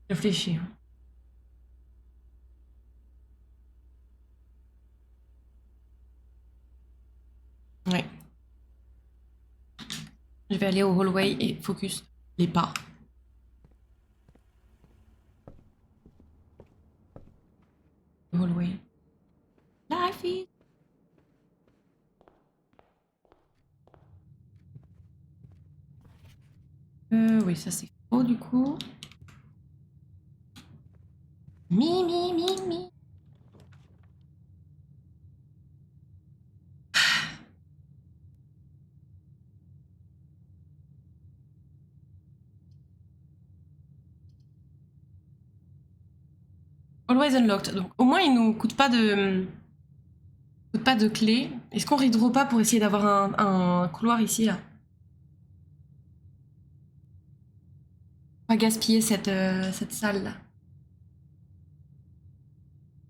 Réfléchir. Ouais. Je vais aller au hallway et focus les pas. Hallway. Life is... Oui, ça c'est faux du coup. Mi. Always unlocked. Donc au moins il nous coûte pas de clé. Est-ce qu'on redraw pas pour essayer d'avoir un couloir ici là? On va gaspiller cette salle là.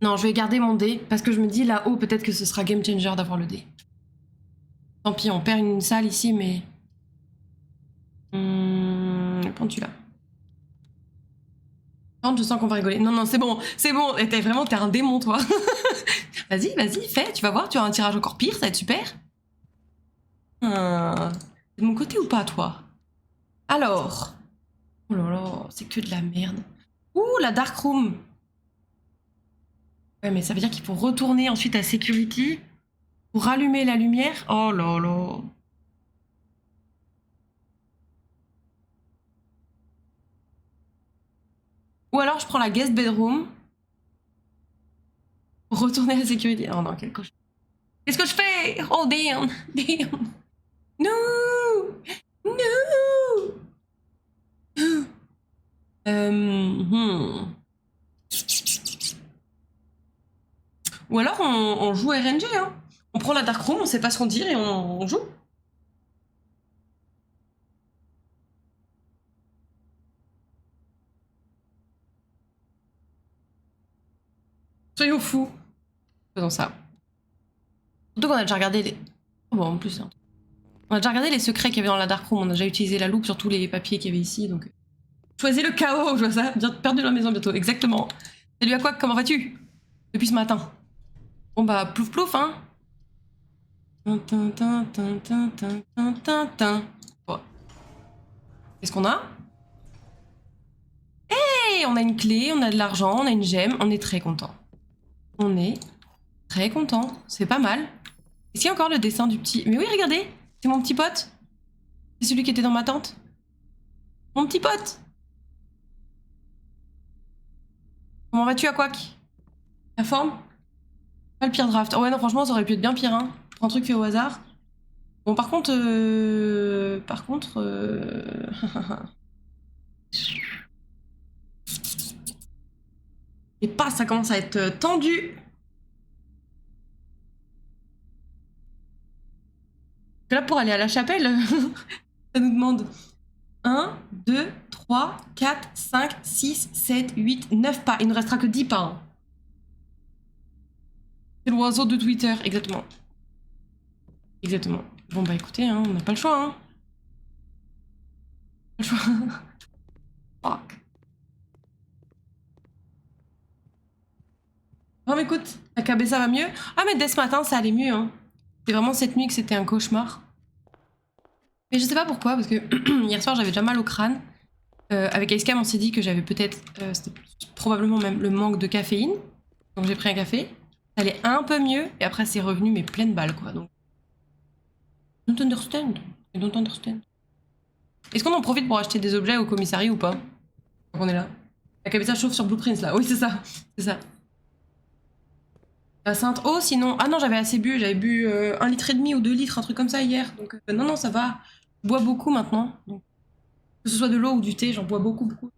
Non, je vais garder mon dé parce que je me dis là-haut peut-être que ce sera game changer d'avoir le dé. Tant pis, on perd une salle ici, mais... Prends-tu là. Je sens qu'on va rigoler. Non, c'est bon. T'es un démon, toi. Vas-y, fais. Tu vas voir, tu as un tirage encore pire, ça va être super. T'es de mon côté ou pas, toi? Alors. Oh là là, c'est que de la merde. Ouh, la dark room. Ouais, mais ça veut dire qu'il faut retourner ensuite à security pour rallumer la lumière. Oh là là. Ou alors je prends la guest bedroom pour retourner à security. Oh non, quel cochon. Qu'est-ce que je fais? Oh damn. No. Ou alors on joue RNG, hein. On prend la dark room, on sait pas ce qu'on dire et on joue. Soyons fous. Faisons ça. Surtout qu'on a déjà regardé les... Oh, bon, en plus, hein. On a déjà regardé les secrets qu'il y avait dans la dark room, on a déjà utilisé la loupe sur tous les papiers qu'il y avait ici, donc... Choisis le chaos, je vois ça. Bien perdu dans la maison bientôt, exactement. Salut à quoi, comment vas-tu? Depuis ce matin. Bon bah, plouf plouf, hein. Bon. Qu'est-ce qu'on a? Hey, on a une clé, on a de l'argent, on a une gemme, on est très content. On est très content, c'est pas mal. Est-ce qu'il y a encore le dessin du petit... Mais oui, regardez, c'est mon petit pote. C'est celui qui était dans ma tente. Mon petit pote. Comment vas-tu, Aquac? La forme? Pas le pire draft. Oh ouais, non, franchement, ça aurait pu être bien pire, hein. Pour un truc fait au hasard. Bon, par contre... Et pas, ça commence à être tendu. Là, pour aller à la chapelle, ça nous demande 1, 2, 3, 4, 5, 6, 7, 8, 9 pas. Il ne restera que 10 pas. Hein. C'est l'oiseau de Twitter, exactement. Exactement. Bon, bah écoutez, hein, on n'a pas le choix. Hein. Pas le choix. Fuck. Bon, mais écoute, la cabessa va mieux. Ah, mais dès ce matin, ça allait mieux. Hein. C'est vraiment cette nuit que c'était un cauchemar. Mais je sais pas pourquoi, parce que hier soir, j'avais déjà mal au crâne. Avec Icecam, on s'est dit que j'avais peut-être... c'était probablement même le manque de caféine. Donc j'ai pris un café. Ça allait un peu mieux. Et après, c'est revenu, mais pleine balle, quoi. Donc... Don't understand. I don't understand. Est-ce qu'on en profite pour acheter des objets au commissariat ou pas? Donc on est là. La cabessa chauffe sur Blueprints, là. Oui, c'est ça. C'est ça. La Sainte Eau, sinon... Ah non, j'avais assez bu. J'avais bu 1,5 litre ou 2 litres, un truc comme ça hier. Donc non, non, ça va. Je bois beaucoup maintenant. Donc, que ce soit de l'eau ou du thé, j'en bois beaucoup, beaucoup.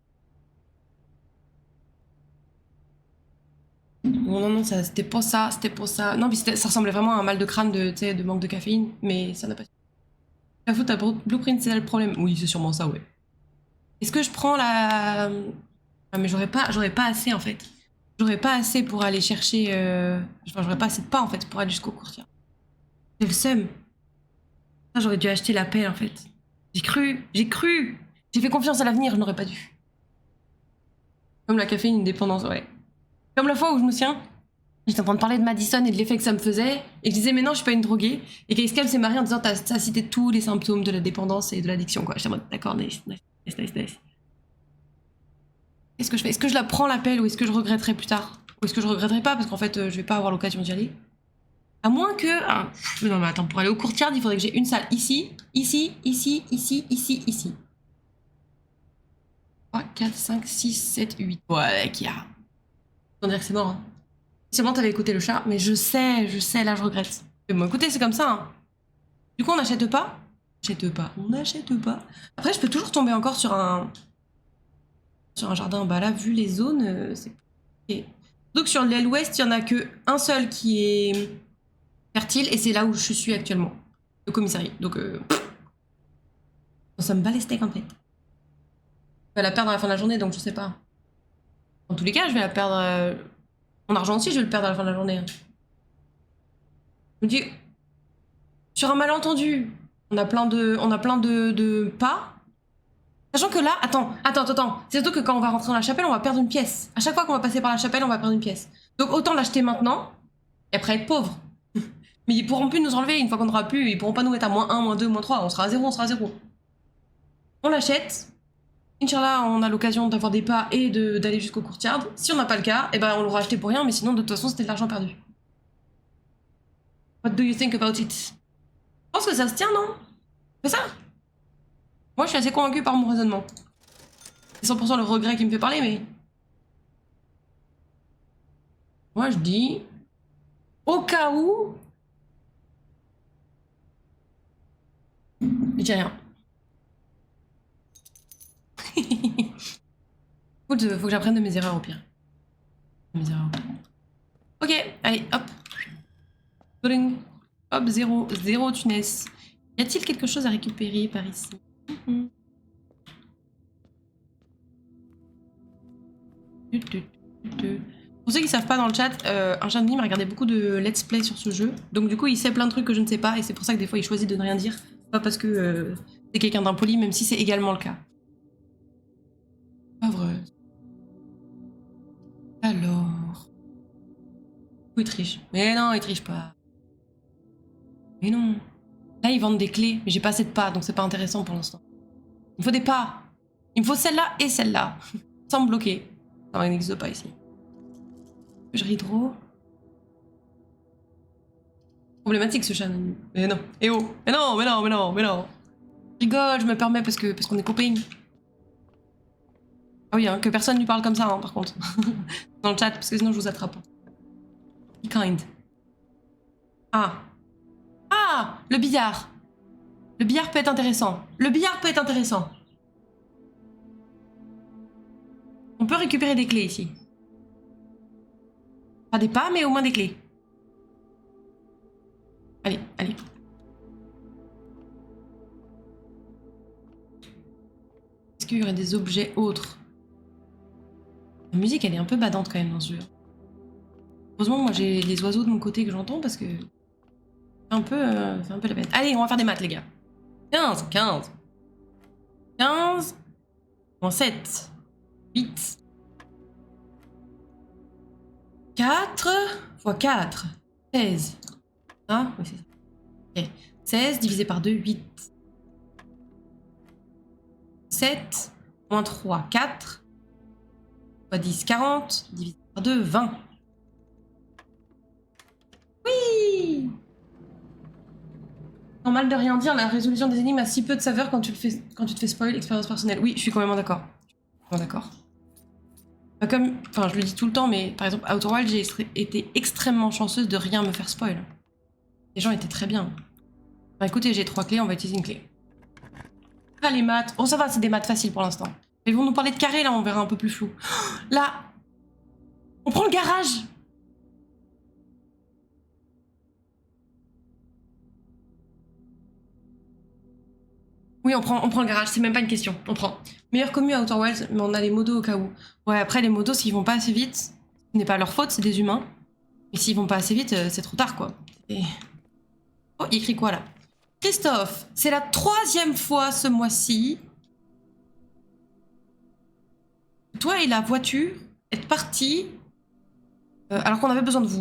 Non, non, non, c'était pas ça, c'était pas ça. Non, puis ça ressemblait vraiment à un mal de crâne de manque de caféine, mais ça n'a pas... La faute à Blueprint, c'est là le problème. Oui, c'est sûrement ça, ouais. Est-ce que je prends la... Ah, mais j'aurais pas assez, en fait. J'aurais pas assez pour aller chercher... Enfin, j'aurais pas assez de pas, en fait, pour aller jusqu'au courtier. J'ai le seum. Ça, j'aurais dû acheter la pelle, en fait. J'ai cru. J'ai fait confiance à l'avenir, je n'aurais pas dû. Comme la caféine, une dépendance, ouais. Comme la fois où je me souviens, j'étais en train de parler de Madison et de l'effet que ça me faisait, et je disais mais non, je suis pas une droguée. Et qu'Escam s'est marié en disant t'as cité tous les symptômes de la dépendance et de l'addiction, quoi. J'étais en mode d'accord, nice. Qu'est-ce que je fais? Est-ce que je la prends l'appel ou est-ce que je regretterai plus tard? Ou est-ce que je regretterai pas parce qu'en fait je vais pas avoir l'occasion d'y aller? À moins que... Ah, non mais attends, pour aller au courtyard, il faudrait que j'ai une salle ici, ici, ici, ici, ici, ici. 3, 4, 5, 6, 7, 8. Ouais, qui a... On dirait que c'est mort, hein. C'est bon, t'avais écouté le chat, mais je sais, là je regrette. Mais bon, écoutez, c'est comme ça. Hein. Du coup, on n'achète pas? On n'achète pas. Après, je peux toujours tomber encore sur un jardin. Bah là, vu les zones, c'est... Okay. Donc sur l'aile ouest, il y en a que un seul qui est fertile, et c'est là où je suis actuellement. Le commissariat. Donc, ça me bat les steaks, en fait. Je vais la perdre à la fin de la journée, donc je sais pas. En tous les cas, je vais la perdre... Mon argent aussi, je vais le perdre à la fin de la journée. Hein. Je me dis... Sur un malentendu, on a plein de pas. Sachant que là, attends. C'est surtout que quand on va rentrer dans la chapelle, on va perdre une pièce. À chaque fois qu'on va passer par la chapelle, on va perdre une pièce. Donc autant l'acheter maintenant, et après être pauvre. Mais ils pourront plus nous enlever une fois qu'on n'aura plus, ils pourront pas nous mettre à -1, -2, -3, on sera à 0, on sera à 0. On l'achète. Inch'Allah, on a l'occasion d'avoir des pas et d'aller jusqu'au courtyard. Si on n'a pas le cas, eh ben on l'aura acheté pour rien, mais sinon de toute façon c'était de l'argent perdu. What do you think about it? Je pense que ça se tient, non? C'est ça? Moi, je suis assez convaincue par mon raisonnement. C'est 100% le regret qui me fait parler, mais... Moi, je dis... Au cas où... Je dis rien. Écoute, faut que j'apprenne de mes erreurs, au pire. Mes erreurs. Ok, allez, hop. Hop, 0 Tunis. Y a-t-il quelque chose à récupérer par ici? Pour ceux qui savent pas dans le chat, un chat de m'a regardé beaucoup de let's play sur ce jeu. Donc du coup, il sait plein de trucs que je ne sais pas et c'est pour ça que des fois, il choisit de ne rien dire. C'est pas parce que c'est quelqu'un d'impoli, même si c'est également le cas. Pas vrai. Alors... Où il triche? Mais non, il triche pas. Mais non. Là, ils vendent des clés, mais j'ai pas assez de pas, donc c'est pas intéressant pour l'instant. Il me faut des pas. Il me faut celle-là et celle-là. Sans me bloquer. Non, il n'existe pas ici. Je hydro. Problématique ce chat. Mais non. Eh oh. Mais non. Je rigole, je me permets parce qu'on est copains. Ah oui, hein, que personne lui parle comme ça, hein, par contre. Dans le chat, parce que sinon je vous attrape. Be kind. Ah. Ah, le billard. Le billard peut être intéressant. Le billard peut être intéressant. On peut récupérer des clés ici. Pas des pas, mais au moins des clés. Allez, allez. Est-ce qu'il y aurait des objets autres? La musique, elle est un peu badante quand même dans ce jeu. Heureusement, moi, j'ai les oiseaux de mon côté que j'entends parce que... C'est un peu la peine. Allez, on va faire des maths, les gars. 15, 15. 15. Moins 7. 8. 4 fois 4. 16. Ah, oui, c'est ça. Ok. 16 divisé par 2, 8. 7. Moins 3, 4. Fois 10, 40. Divisé par 2, 20. Oui! Normal de rien dire, la résolution des énigmes a si peu de saveur quand tu te fais spoil, expérience personnelle. Oui, je suis complètement d'accord. D'accord. Comme, enfin, je le dis tout le temps, mais par exemple, Outer Wilds, j'ai été extrêmement chanceuse de rien me faire spoil. Les gens étaient très bien. Enfin, écoutez, j'ai 3 clés, on va utiliser une clé. Ah, les maths. Oh, ça va, c'est des maths faciles pour l'instant. Ils vont nous parler de carré, là, on verra un peu plus flou. Oh, là, on prend le garage. Oui, on prend le garage, c'est même pas une question. On prend. Meilleur commu à Outer Wilds, mais on a les modos au cas où. Ouais, après, les modos, s'ils vont pas assez vite, ce n'est pas leur faute, c'est des humains. Mais s'ils vont pas assez vite, c'est trop tard, quoi. Et... Oh, il écrit quoi, là? Christophe, c'est la 3e fois ce mois-ci. Toi et la voiture êtes partis alors qu'on avait besoin de vous.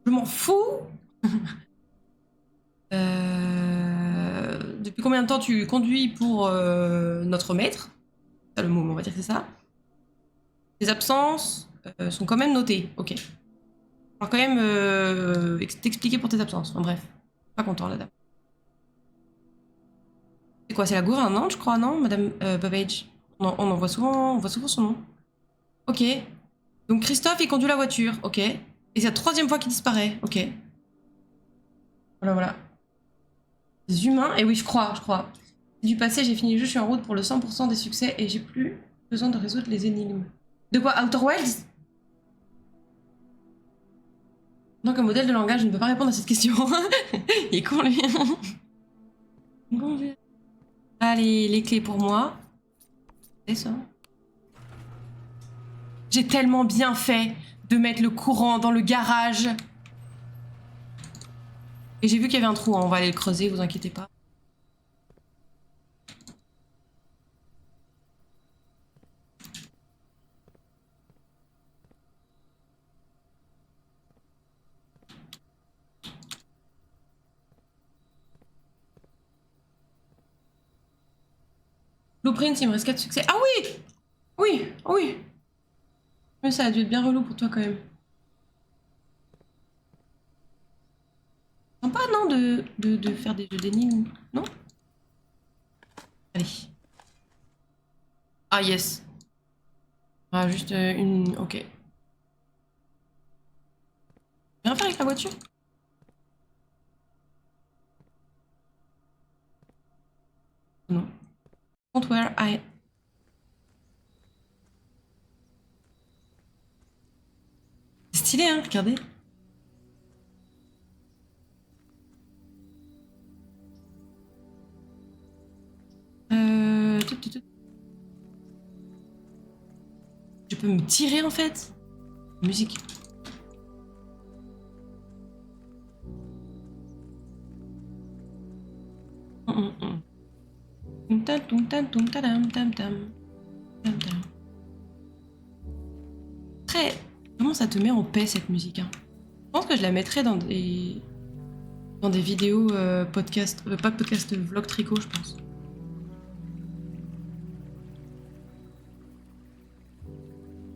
Je m'en fous. Depuis combien de temps tu conduis pour notre maître? C'est le mot, on va dire que c'est ça. Tes absences sont quand même notées. Ok. Alors quand même t'expliquer pour tes absences. Enfin bref, pas content la dame. C'est quoi, c'est la gouvernante, je crois, non, Madame Babbage? On en voit souvent, on voit souvent son nom. Ok. Donc Christophe, il conduit la voiture, ok. Et c'est la 3e fois qu'il disparaît, ok. Voilà, voilà. Des humains, et oui, je crois. Du passé, j'ai fini le jeu, je suis en route pour le 100% des succès et j'ai plus besoin de résoudre les énigmes. De quoi, Outer Wilds? Donc un modèle de langage, je ne peux pas répondre à cette question. Il est con, lui. Allez, les clés pour moi. C'est ça. J'ai tellement bien fait de mettre le courant dans le garage. Et j'ai vu qu'il y avait un trou, hein. On va aller le creuser, vous inquiétez pas. Blueprint, il me reste 4 succès. Ah oui! Oui, oui. Mais ça a dû être bien relou pour toi quand même. Sympa, non, de faire des jeux d'énigmes, non? Allez. Ah, yes. Ah, juste une... Ok. Rien faire avec la voiture? Non. Don't where I... C'est stylé, hein, regardez. Je peux me tirer en fait. Musique. Très... Comment ça te met en paix cette musique, hein? Je pense que je la mettrais dans des vidéos podcast, pas podcast, vlog tricot, je pense.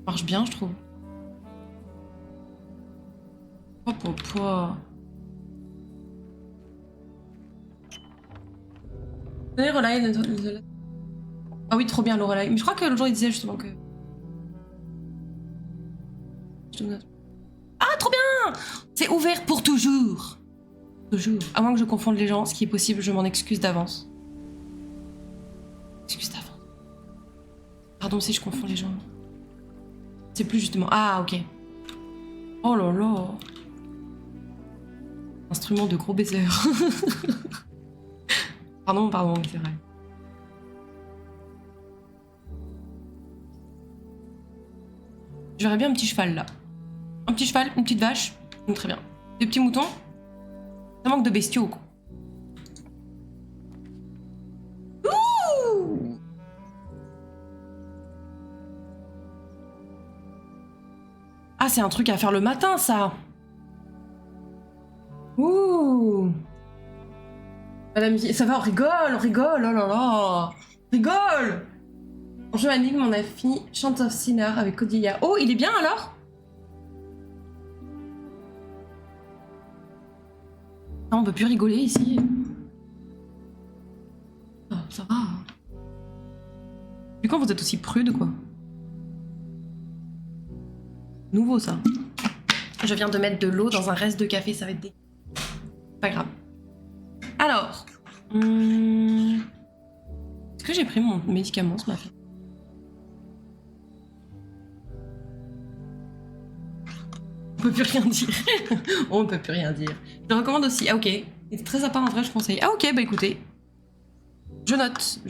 Marche bien, je trouve. Oh. Ah oui, trop bien le relais. Mais je crois que l'autre jour il disait justement que. Ah, trop bien! C'est ouvert pour toujours! Toujours. À moins que je confonde les gens, ce qui est possible, je m'en excuse d'avance. Excuse d'avance. Pardon si je confonds les gens. C'est plus justement... Ah, ok. Oh là là. Instrument de gros baiser. Pardon, c'est vrai. J'aurais bien un petit cheval là. Un petit cheval, une petite vache. Donc, très bien. Des petits moutons. Ça manque de bestiaux quoi. Ouh. Ah, c'est un truc à faire le matin ça. Ouh. Madame, ça va, on rigole, oh là là. Rigole. En jeu énigme, on a fini Chant of Sinner avec Cordelia. Oh, il est bien alors? Non, on peut plus rigoler ici. Oh, ça va. Du coup, vous êtes aussi prude, quoi. Nouveau, ça. Je viens de mettre de l'eau dans un reste de café, ça va être pas grave. Alors... Est-ce que j'ai pris mon médicament ce matin? On peut plus rien dire. On peut plus rien dire. Je le recommande aussi. Ah ok. C'est très sympa en vrai, je conseille. Ah ok, bah écoutez. Je note.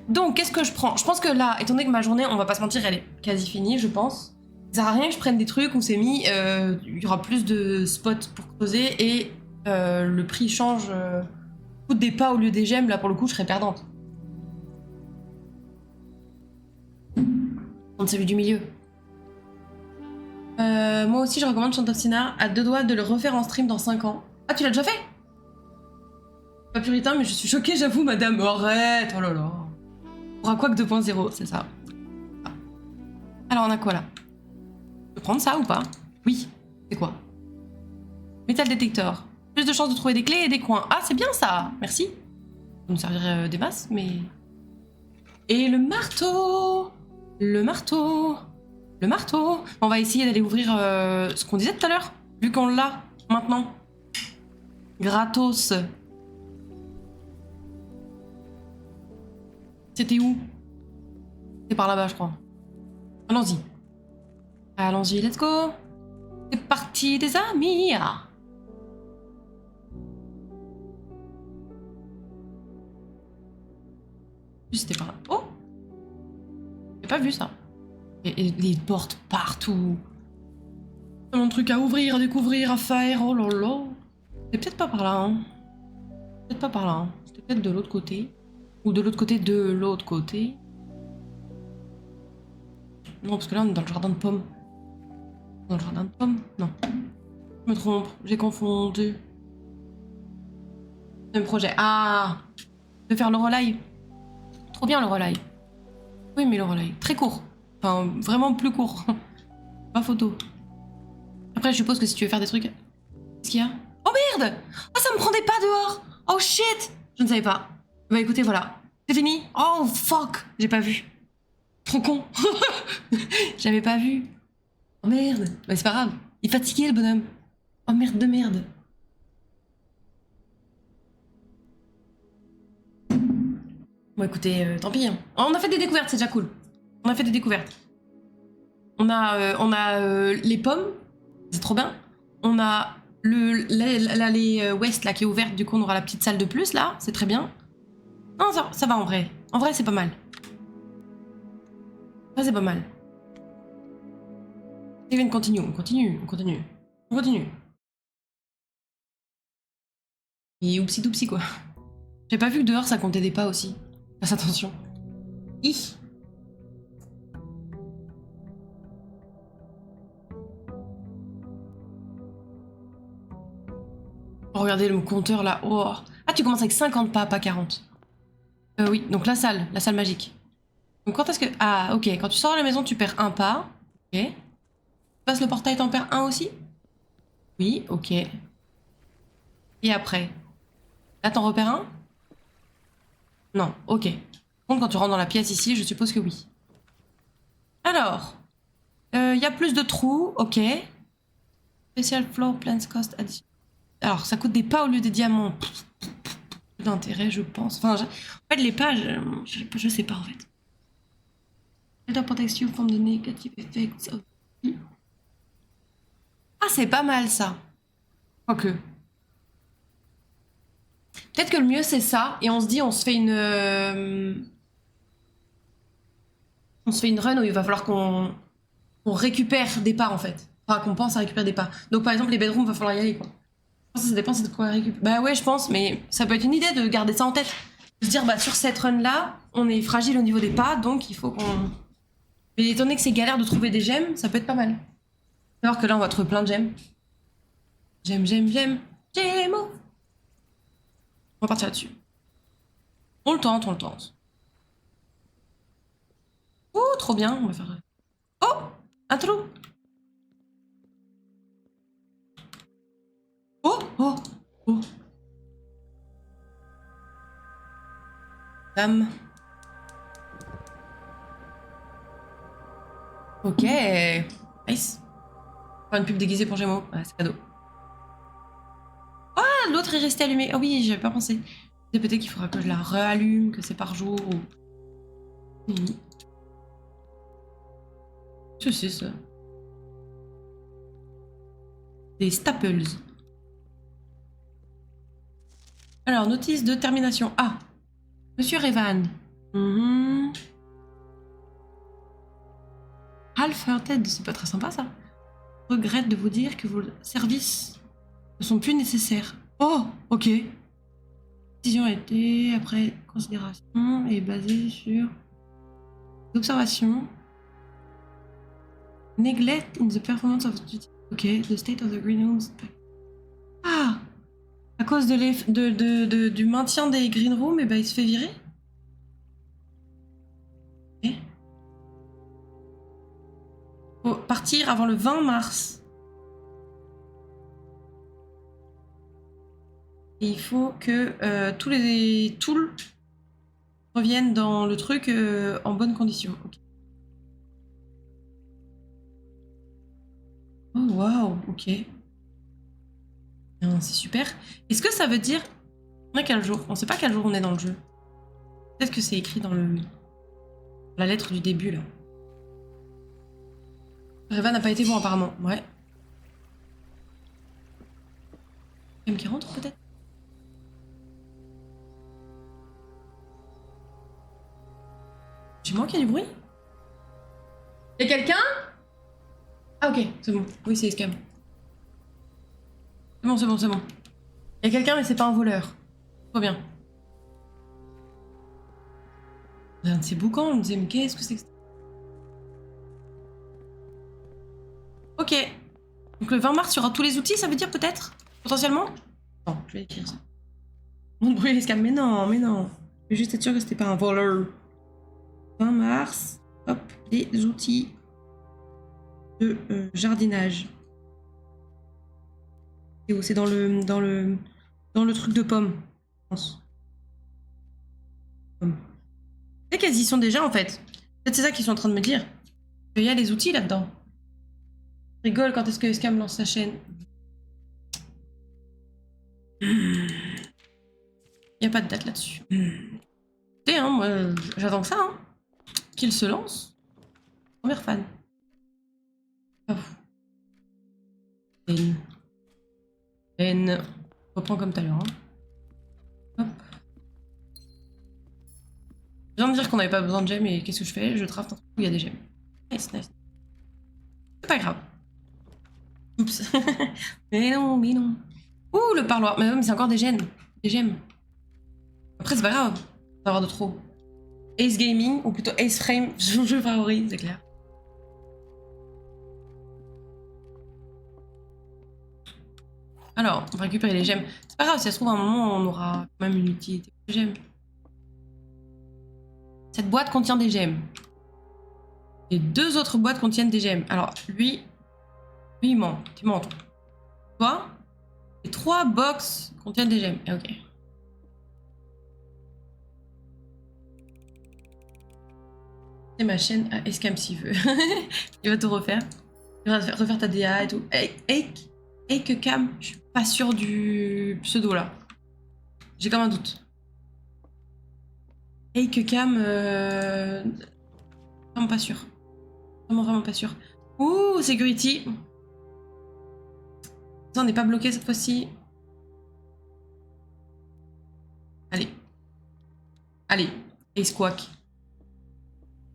Donc, qu'est-ce que je prends? Je pense que là, étant donné que ma journée, on va pas se mentir, elle est quasi finie, je pense. Ça sert à rien que je prenne des trucs où c'est mis, il y aura plus de spots pour creuser et le prix change. Coûte des pas au lieu des gemmes, là pour le coup, je serais perdante. On celui du milieu. Moi aussi, je recommande Chant of Sinner, à deux doigts de le refaire en stream dans 5 ans. Ah, tu l'as déjà fait? Pas puritain, mais je suis choquée, j'avoue, madame. Arrête, oh là là. On aura quoi que 2.0, c'est ça. Ah. Alors, on a quoi là? Je peux prendre ça ou pas? Oui. C'est quoi? Metal Detector. Plus de chances de trouver des clés et des coins. Ah, c'est bien ça. Merci. Ça me servirait des masses, mais... Et le marteau. Le marteau. On va essayer d'aller ouvrir ce qu'on disait tout à l'heure, vu qu'on l'a maintenant. Gratos. C'était où? C'est par là-bas, je crois. Allons-y. Allons-y, let's go. C'est parti, des amis. C'était par là. Oh! J'ai pas vu ça. Et les portes partout. Tellement de trucs à ouvrir, à découvrir, à faire. Oh là là. C'est peut-être pas par là, hein. Peut-être pas par là, hein. C'était peut-être de l'autre côté. Ou de l'autre côté de l'autre côté. Non, parce que là, on est dans le jardin de pommes. Dans le jardin de pommes? Non. Je me trompe, j'ai confondu. Même projet. Ah! De faire le relay. Trop bien le relay. Oui, mais le relay. Très court. Enfin, vraiment plus court. Pas photo. Après, je suppose que si tu veux faire des trucs... Qu'est-ce qu'il y a? Oh merde! Oh, ça me prend des pas dehors! Oh shit! Je ne savais pas. Bah écoutez, voilà. C'est fini. Oh fuck! J'ai pas vu. Trop con. J'avais pas vu. Oh merde! Bah c'est pas grave. Il est fatigué le bonhomme. Oh merde de merde. Bon écoutez, tant pis. Hein. On a fait des découvertes, c'est déjà cool. On a fait des découvertes. On a les pommes, c'est trop bien. On a l'allée ouest là qui est ouverte, du coup on aura la petite salle de plus là, c'est très bien. Non, ça va en vrai. En vrai, c'est pas mal. Ça, c'est pas mal. Steven, continue. Et oupsi doupsi quoi. J'ai pas vu que dehors ça comptait des pas aussi. Fasse attention. Hi. Oh, regardez le compteur là. Oh. Ah, tu commences avec 50 pas, pas 40. Oui, donc la salle magique. Donc quand est-ce que... Ah, ok, quand tu sors de la maison, tu perds un pas. Ok. Tu passes le portail, t'en perds un aussi? Oui, ok. Et après? Là, t'en repères un? Non, ok. Par contre, quand tu rentres dans la pièce ici, je suppose que oui. Alors, y a plus de trous, ok. Special floor plans cost addition. Alors, ça coûte des pas au lieu des diamants. Peu d'intérêt, je pense. Enfin, en fait, les pas, je sais pas, en fait. Better protects you from the negative effects of... Ah, c'est pas mal, ça. Quoique. Peut-être que le mieux, c'est ça. Et on se dit, on se fait une run où il va falloir qu'on récupère des pas, en fait. Enfin, qu'on pense à récupérer des pas. Donc, par exemple, les bedrooms, va falloir y aller, quoi. Je pense que ça dépend c'est de quoi récupérer. Bah ouais, je pense, mais ça peut être une idée de garder ça en tête. De se dire, bah sur cette run-là, on est fragile au niveau des pas, donc il faut qu'on... Mais étant donné que c'est galère de trouver des gemmes, ça peut être pas mal. Alors que là, on va trouver plein de gemmes. Gemmes. Gemmo. On va partir là-dessus. On le tente. Oh, trop bien, on va faire... Oh, un trou. Oh. Dame. Ok. Nice. Faire une pub déguisée pour Gémeaux. Ouais, c'est cadeau. Ah, l'autre est resté allumé. Ah oui, j'avais pas pensé. Peut-être qu'il faudra que je la réallume, que c'est par jour ou... Je sais ça. Des staples. Alors, notice de termination. Ah, Monsieur Revan. Half-hearted, c'est pas très sympa ça. Regrette de vous dire que vos services ne sont plus nécessaires. Oh, ok. La décision a été, après considération, et basée sur l'observation. Neglect in the performance of duty. Ok, the state of the green rooms. Ah, à cause du maintien des green rooms, et ben il se fait virer. Ok. Faut partir avant le 20 mars. Et il faut que tous les tools reviennent dans le truc en bonne condition. Okay. Oh waouh, ok. C'est super. Est-ce que ça veut dire... On est quel jour? On sait pas quel jour on est dans le jeu. Peut-être que c'est écrit dans la lettre du début, là. Reva n'a pas été bon, apparemment. Ouais. M qui rentre, peut-être? Chez moi qu'il y a du bruit? Y'a quelqu'un? Ah ok, c'est bon. Oui, c'est Escam. C'est bon. Y'a quelqu'un, mais c'est pas un voleur. Trop bien. Un de ces boucans, on me disait, mais qu'est-ce que c'est que ça? Ok. Donc le 20 mars, il y aura tous les outils, ça veut dire peut-être? Potentiellement? Non, je vais écrire ça. Mon bruit Escam, mais non. Je vais juste être sûr que c'était pas un voleur. 20 mars, hop, les outils de jardinage. Et où c'est dans le truc de pomme, je pense. Peut-être qu'elles y sont déjà en fait. Peut-être c'est ça qu'ils sont en train de me dire. Il y a les outils là-dedans. Je rigole quand est-ce que Escam lance sa chaîne. Il n'y a pas de date là-dessus. Écoutez, hein, moi j'attends que ça. Hein. Qu'il se lance. Première fan. Oh. N. Reprends comme tout à l'heure. Hein. Hop. Je viens de dire qu'on n'avait pas besoin de gemmes et qu'est-ce que je fais? Je craft un truc où il y a des gemmes. Nice. C'est pas grave. Oups. mais non. Ouh, le parloir. Mais c'est encore des gemmes. Après, c'est pas grave d'avoir de trop. Ace Gaming, ou plutôt Ace Frame, mon jeu favori, c'est clair. Alors, on va récupérer les gemmes. C'est pas grave, si ça se trouve, à un moment, on aura quand même une utilité pour les gemmes. Cette boîte contient des gemmes. Et 2 autres boîtes contiennent des gemmes. Alors, lui il ment. Tu mens, toi. Toi, les 3 box contiennent des gemmes. Ok. C'est ma chaîne à Escam s'il veut. Il va tout refaire. Il va refaire ta DA et tout. Hey. Et que Cam, je suis pas sûre du pseudo là. J'ai comme un doute. Et que Cam, vraiment pas sûre. Vraiment pas sûre. Ouh, security. Ça, on n'est pas bloqué cette fois-ci. Allez. Allez, Ace Quack.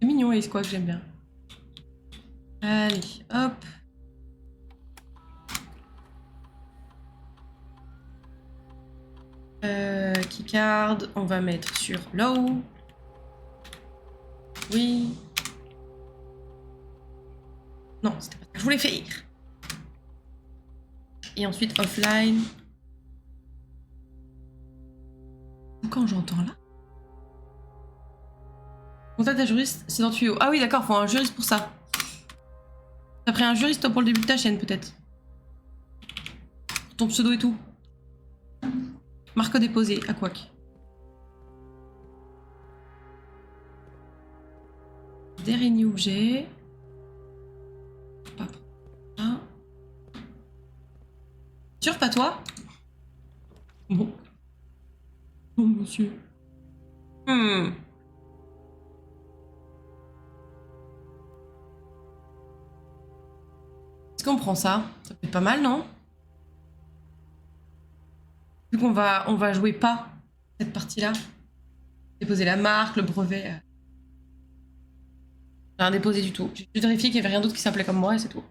C'est mignon Ace Quack, j'aime bien. Allez, hop. Keycard, on va mettre sur low. Oui. Non, c'était pas ça que je voulais faire. Et ensuite offline. Quand j'entends là. Contacte un juriste, c'est dans tuyau. Ah oui, d'accord, faut un juriste pour ça. T'as pris un juriste pour le début de ta chaîne, peut-être. Ton pseudo et tout. Marque déposée, à Quack. Dernier objet. Pas ça. Sûr, pas toi? Non. Non, monsieur. Est-ce qu'on prend ça? Ça peut être pas mal, non? Vu qu'on va jouer pas cette partie-là. Déposer la marque, le brevet. Rien déposé du tout. J'ai juste vérifié qu'il n'y avait rien d'autre qui s'appelait comme moi et c'est tout.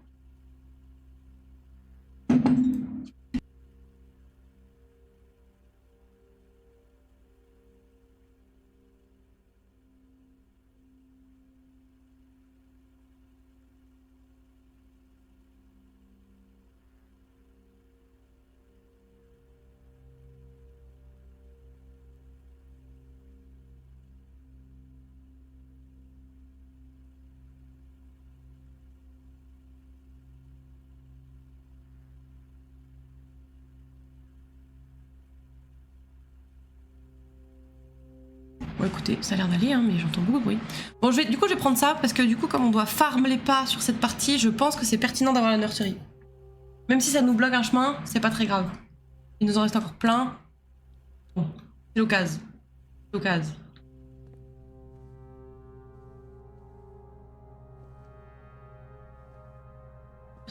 Bon écoutez, ça a l'air d'aller, hein, mais j'entends beaucoup de bruit. Bon, du coup, je vais prendre ça, parce que du coup, comme on doit farm les pas sur cette partie, je pense que c'est pertinent d'avoir la nurserie. Même si ça nous bloque un chemin, c'est pas très grave. Il nous en reste encore plein. Bon, c'est l'occasion. L'occasion.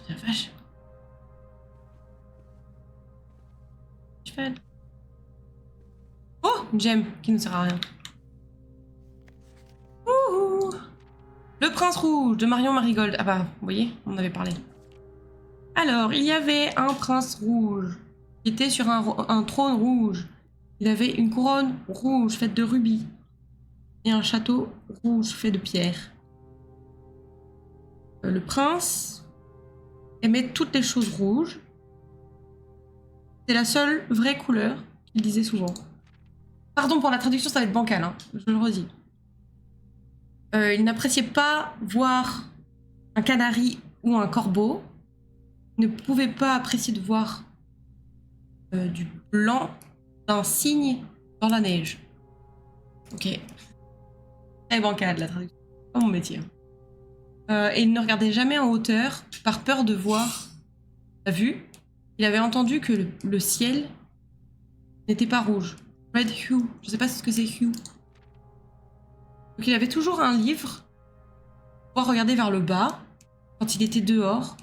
La vache. Cheval. Oh, une gemme qui ne sert à rien. Ouh. Le prince rouge de Marion Marigold. Ah bah, vous voyez, on en avait parlé. Alors, il y avait un prince rouge qui était sur un trône rouge. Il avait une couronne rouge faite de rubis et un château rouge fait de pierre. Le prince aimait toutes les choses rouges. C'est la seule vraie couleur qu'il disait souvent. Pardon pour la traduction, ça va être bancal, hein, je le redis. Il n'appréciait pas voir un canari ou un corbeau. Il ne pouvait pas apprécier de voir du blanc d'un cygne dans la neige. Ok. Très bancal la traduction. Pas mon métier. Et il ne regardait jamais en hauteur par peur de voir la vue. Il avait entendu que le ciel n'était pas rouge. Red hue. Je sais pas ce que c'est hue. Donc il avait toujours un livre pour pouvoir regarder vers le bas quand il était dehors,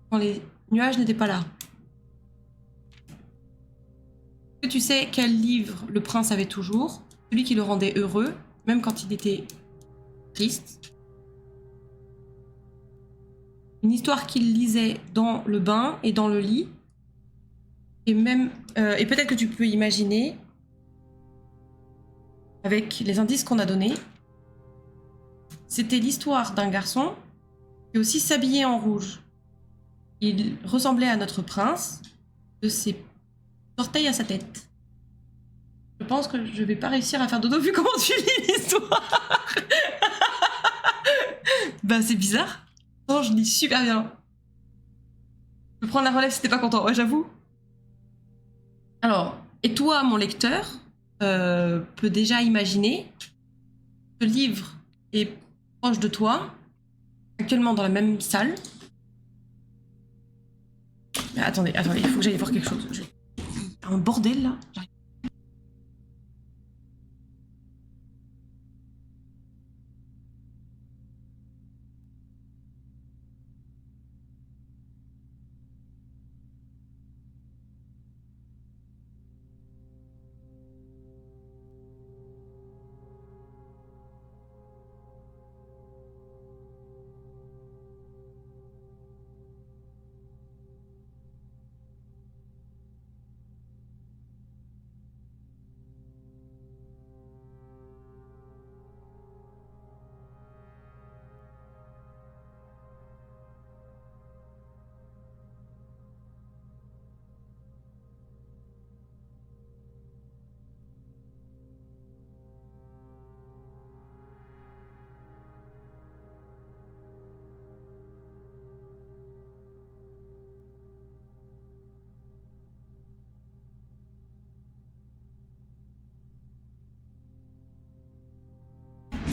quand les nuages n'étaient pas là. Est-ce que tu sais quel livre le prince avait toujours? Celui qui le rendait heureux, même quand il était triste. Une histoire qu'il lisait dans le bain et dans le lit. Et même, et peut-être que tu peux imaginer, avec les indices qu'on a donnés, c'était l'histoire d'un garçon qui aussi s'habillait en rouge. Il ressemblait à notre prince, de ses orteils à sa tête. Je pense que je vais pas réussir à faire dodo vu comment tu lis l'histoire. Bah c'est bizarre. Non, je lis super bien. Je peux prendre la relève si t'es pas content, ouais j'avoue. Alors, et toi mon lecteur peut déjà imaginer que le livre est proche de toi, actuellement dans la même salle. Mais attendez, il faut que j'aille voir quelque chose. J'ai un bordel là. J'arrive.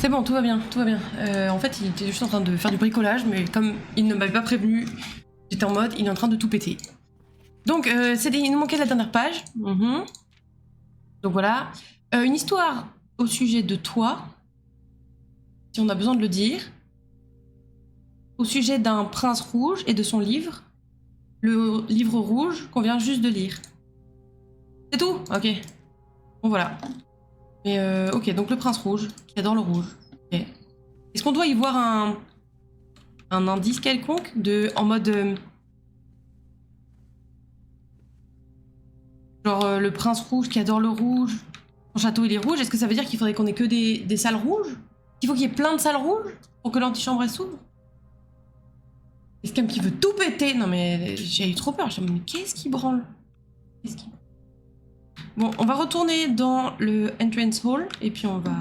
C'est bon, tout va bien, tout va bien. En fait, il était juste en train de faire du bricolage, mais comme il ne m'avait pas prévenu, j'étais en mode, il est en train de tout péter. Donc, il nous manquait la dernière page. Donc voilà. Une histoire au sujet de toi, si on a besoin de le dire. Au sujet d'un prince rouge et de son livre. Le livre rouge qu'on vient juste de lire. C'est tout? Ok. Bon, voilà. Mais ok, donc le prince rouge, qui adore le rouge. Okay. Est-ce qu'on doit y voir un indice quelconque en mode... genre le prince rouge qui adore le rouge, son château il est rouge, est-ce que ça veut dire qu'il faudrait qu'on ait que des salles rouges? Il faut qu'il y ait plein de salles rouges pour que l'antichambre s'ouvre? Est-ce quelqu'un qui veut tout péter? Non mais j'ai eu trop peur, je me dis mais qu'est-ce qui branle? Bon, on va retourner dans le entrance hall et puis on va...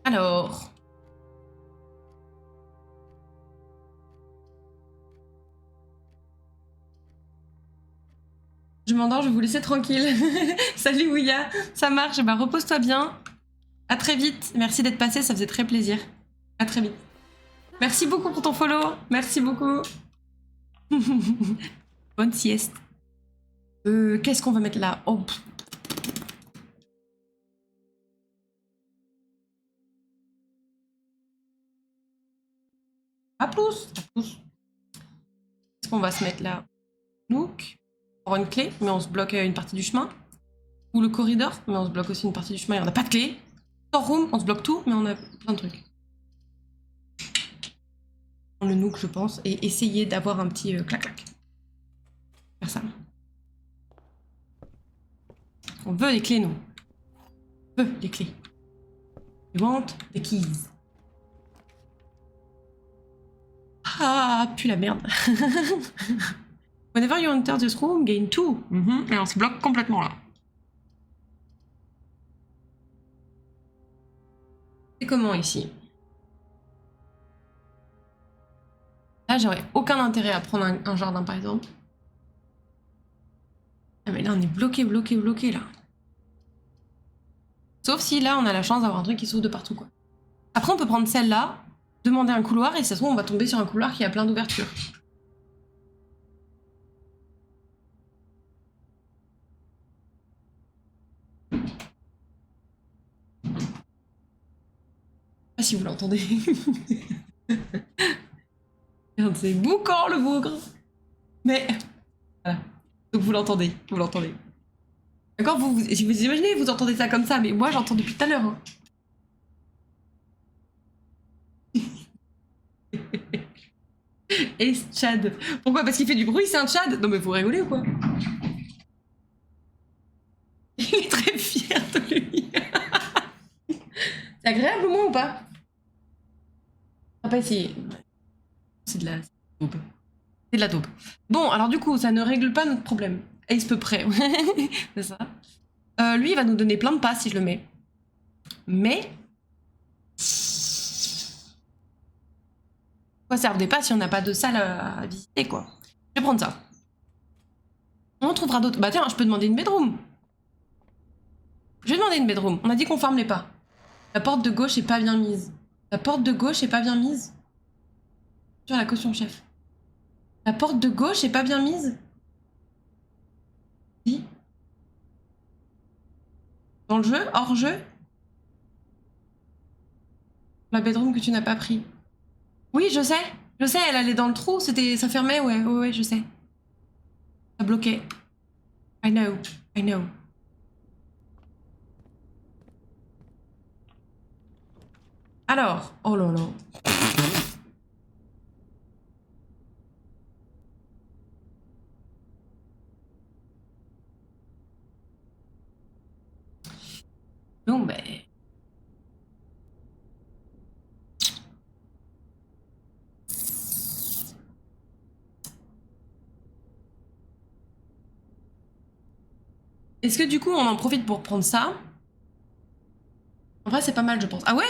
Alors... Je m'endors, je vais vous laisser tranquille. Salut Ouya, ça marche, bah repose-toi bien. À très vite, merci d'être passé, ça faisait très plaisir. À très vite. Merci beaucoup pour ton follow, merci beaucoup. Bonne sieste. Qu'est-ce qu'on va mettre là? Oh. À plus. Qu'est-ce qu'on va se mettre là? Nook. On aura une clé, mais on se bloque une partie du chemin. Ou le corridor, mais on se bloque aussi une partie du chemin et on n'a pas de clé. Storeroom, on se bloque tout, mais on a plein de trucs. Le Nook, je pense, et essayer d'avoir un petit clac-clac. Faire ça. On veut les clés, nous. On veut les clés. We want the keys. Ah, pue la merde. Whenever you enter this room, gain 2. Et on se bloque complètement là. C'est comment ici? Là, j'aurais aucun intérêt à prendre un jardin, par exemple. Ah, mais là, on est bloqué là. Sauf si là, on a la chance d'avoir un truc qui s'ouvre de partout, quoi. Après, on peut prendre celle-là, demander un couloir, et ça se trouve, on va tomber sur un couloir qui a plein d'ouvertures. Ah, si vous l'entendez. Merde, c'est boucan, le bougre. Mais... voilà. Donc vous l'entendez. D'accord, si vous imaginez, vous entendez ça comme ça, mais moi, j'entends depuis tout à l'heure. Hein. Et Chad. Pourquoi? Parce qu'il fait du bruit, c'est un Chad? Non mais vous rigolez ou quoi? Il est très fier de lui. C'est agréable au moins ou pas? On va pas essayer. C'est de la daube. C'est de la daube. Bon, alors du coup, ça ne règle pas notre problème. Ace peu près. C'est ça. Lui, il va nous donner plein de pas si je le mets. Mais... quoi servent des pas si on n'a pas de salle à visiter, quoi? Je vais prendre ça. On trouvera d'autres. Bah tiens, je peux demander une bedroom. Je vais demander une bedroom. On a dit qu'on ferme les pas. La porte de gauche est pas bien mise. La porte de gauche est pas bien mise. Sur la caution chef. La porte de gauche est pas bien mise. Si. Dans le jeu, hors jeu. La bedroom que tu n'as pas pris. Oui, je sais, elle allait dans le trou, ça fermait, ouais, je sais. Ça bloquait. I know. Alors, oh là là. Bon, ben... Est-ce que du coup, on en profite pour prendre ça? En vrai, c'est pas mal, je pense. Ah ouais?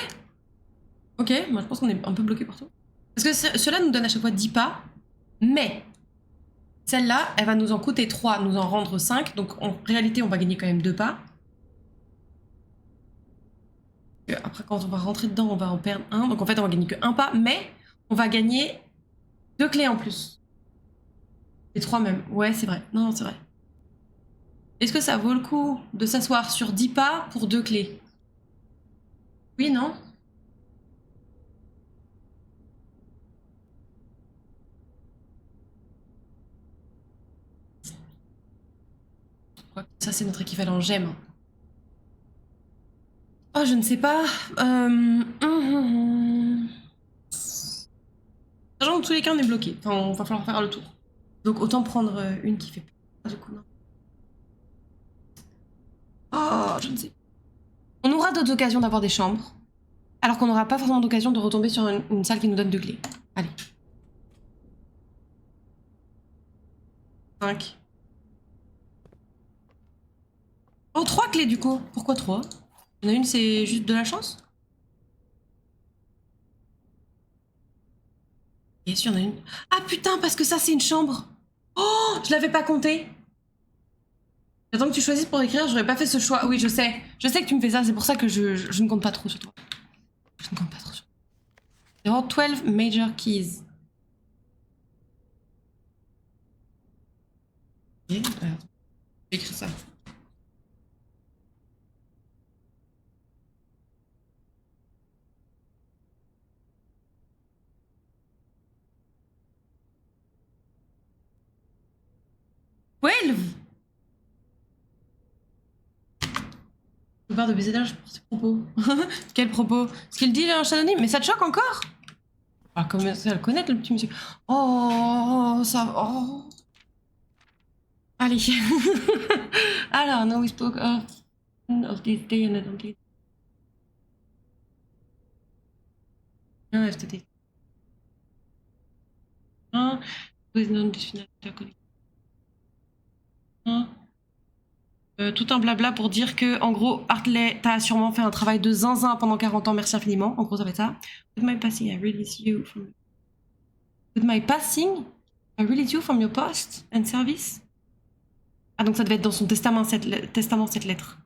Ok, moi je pense qu'on est un peu bloqué partout. Parce que cela nous donne à chaque fois 10 pas, mais celle-là, elle va nous en coûter 3, nous en rendre 5, donc en réalité, on va gagner quand même 2 pas. Après, quand on va rentrer dedans, on va en perdre 1, donc en fait, on va gagner que 1 pas, mais on va gagner 2 clés en plus. Et 3 même. Ouais, c'est vrai. Non, c'est vrai. Est-ce que ça vaut le coup de s'asseoir sur 10 pas pour 2 clés? Oui, non? Je crois que ça, c'est notre équivalent gemme. Oh, je ne sais pas. Sachant que dans tous les cas, on est bloqué. Enfin, on va falloir faire le tour. Donc, autant prendre une qui fait plus. Du coup, non. Oh, je ne sais pas. On aura d'autres occasions d'avoir des chambres, alors qu'on n'aura pas forcément d'occasion de retomber sur une salle qui nous donne 2 clés. Allez. 5. Oh, 3 clés du coup. Pourquoi 3? Il y en a une, c'est juste de la chance? Et si, il y en a une. Ah putain, parce que ça, c'est une chambre. Oh, je l'avais pas compté. J'attends que tu choisisses pour écrire, j'aurais pas fait ce choix. Oui, je sais. Je sais que tu me fais ça, c'est pour ça que je ne compte pas trop sur toi. Je ne compte pas trop sur toi. There are 12 major keys. Ok, alors, je vais écrire ça. Twelve. Je pars de baiser d'âge pour ce propos. Quel propos? Ce qu'il dit là, un anonyme, mais ça te choque encore? Ah, comment ça le connaître, le petit monsieur? Oh, ça... Oh. Allez. Alors, now we spoke of this day and I don't think... Non, FTT. Hein? Président du final de la collecte. Hein? Tout un blabla pour dire que, en gros, Hartley, t'as sûrement fait un travail de zinzin pendant 40 ans, merci infiniment. En gros, ça va être ça. With my passing, I release you from... With my passing, I release you from your post and service. Ah, donc ça devait être dans son testament, cette lettre.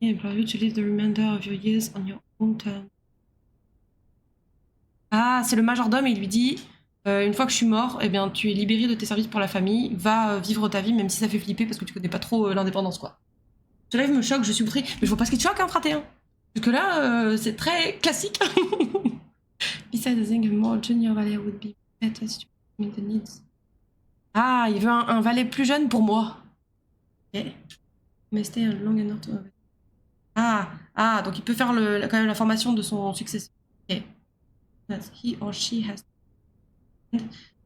I implore you to live the remainder of your years on your own terms. Ah, c'est le majordome et il lui dit une fois que je suis mort, eh bien, tu es libéré de tes services pour la famille, va vivre ta vie, même si ça fait flipper parce que tu connais pas trop l'indépendance, quoi. Ce live me choque, je suis outrée. Mais je vois pas ce qui te choque, hein, fraté. Hein. Parce que là, c'est très classique. Besides, I think a more junior valet would be better to meet the needs. Ah, il veut un valet plus jeune pour moi. Ok. Mais stay long enough to... Ah, donc il peut faire quand même la formation de son successeur. Ok. That he or she has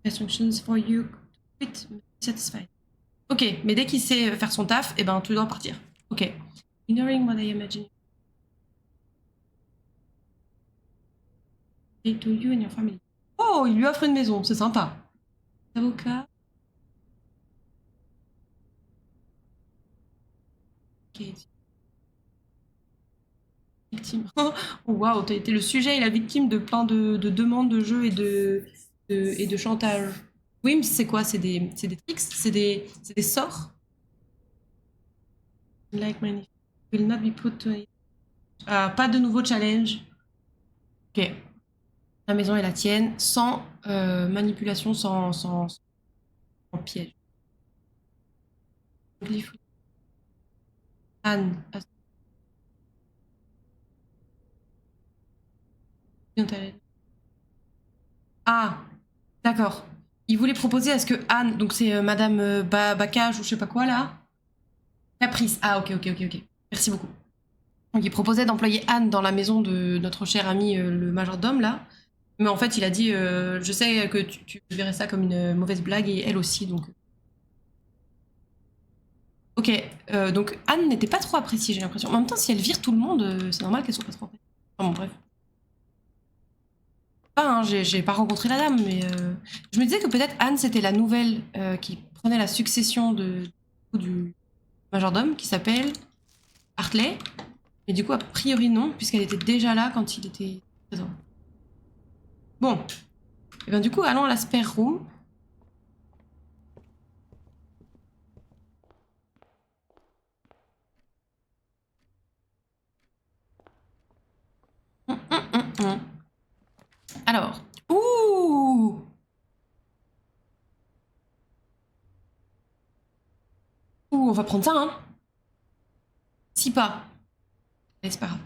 instructions for you to quit, satisfied. Ok, mais dès qu'il sait faire son taf, eh ben tu dois partir. Ok. Ignoring what I imagine. They to you and your family. Oh, il lui offre une maison, c'est sympa. Avocat. Ok. Victime. Oh waouh, t'as été le sujet et la victime de plein de demandes de jeu et de chantage. Oui, mais c'est quoi? C'est des tricks? C'est des sorts? Like my will not be put to... pas de nouveau challenge. Ok. La maison est la tienne, sans manipulation, sans piège. Anne. Ah, d'accord. Il voulait proposer à ce que Anne, donc c'est Madame Bacage ou je sais pas quoi là. Caprice. Ah, ok, ok, ok, ok. Merci beaucoup. Donc il proposait d'employer Anne dans la maison de notre cher ami le majordome là. Mais en fait, il a dit je sais que tu verrais ça comme une mauvaise blague et elle aussi donc. Ok, donc Anne n'était pas trop appréciée, j'ai l'impression. En même temps, si elle vire tout le monde, c'est normal qu'elle soit pas trop appréciée. Enfin bon, bref. Hein, j'ai pas rencontré la dame, mais je me disais que peut-être Anne c'était la nouvelle qui prenait la succession du majordome qui s'appelle Hartley. Mais du coup, a priori non, puisqu'elle était déjà là quand il était présent. Bon, et bien du coup, allons à la spare room. Hum. Alors, ouh, on va prendre ça, hein. Si pas, allez, c'est pas grave.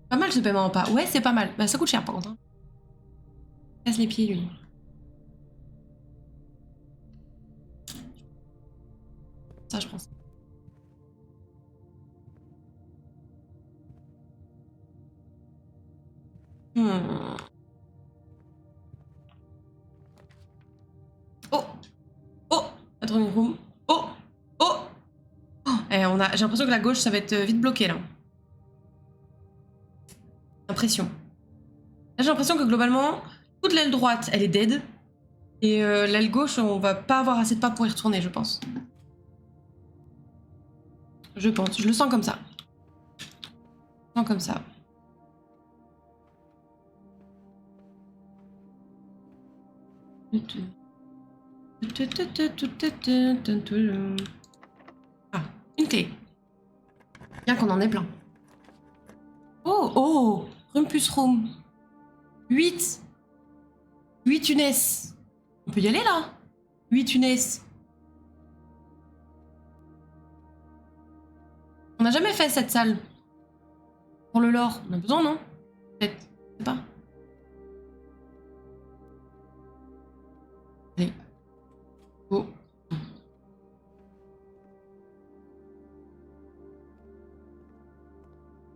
Pas mal ce paiement en pas. Ouais, c'est pas mal. Bah, ça coûte cher par contre. Hein. Casse les pieds, lui. Ça, je pense. Hmm. Oh, oh, la drawing room. Oh, oh. J'ai l'impression que la gauche, ça va être vite bloqué là. Impression. Là, j'ai l'impression que globalement, toute l'aile droite, elle est dead. Et l'aile gauche, on va pas avoir assez de pas pour y retourner, je pense. Je pense, je le sens comme ça. Je le sens comme ça. Ah, une clé. Bien qu'on en ait plein. Oh, oh, Rumpus Room. 8. 8 UNES. On peut y aller là 8 UNES. On n'a jamais fait cette salle. Pour le lore. On a besoin, non? Peut-être. Je sais pas. Allez. Oh.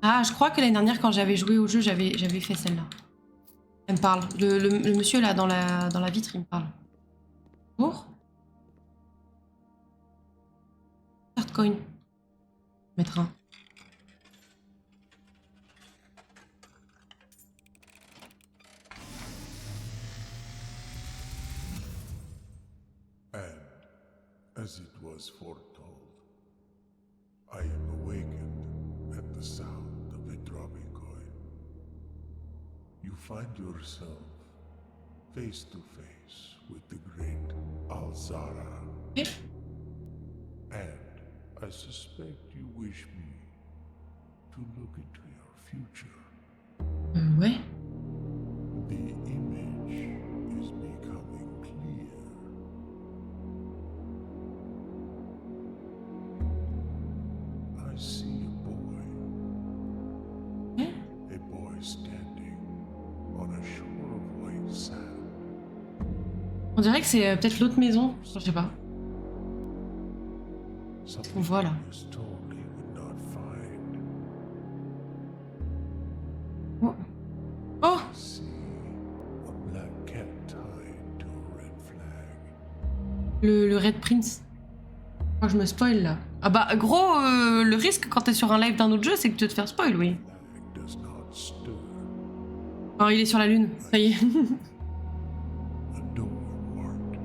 Ah, je crois que l'année dernière, quand j'avais joué au jeu, j'avais fait celle-là. Elle me parle. Le monsieur là, dans la vitre, il me parle. Pour Start coin. Mettre un. And, as it was foretold, I am awakened at the sound of a dropping coin. You find yourself face to face with the great Alzara. Okay. And I suspect you wish me to look into your future. Ouais. The image is becoming clear. I see a boy. Ouais. A boy standing on a shore of white sand. On dirait que c'est peut-être l'autre maison. Je sais pas. Something Voilà. he was told he would not find. Oh. Oh. I see a black cat tied to a red flag. Le Red Prince. Oh, je me spoil là. Ah bah gros, le risque quand t'es sur un live d'un autre jeu, c'est que tu vas te faire spoil, oui. Flag does not stir. Oh, il est sur la lune. Ça y est. A door marked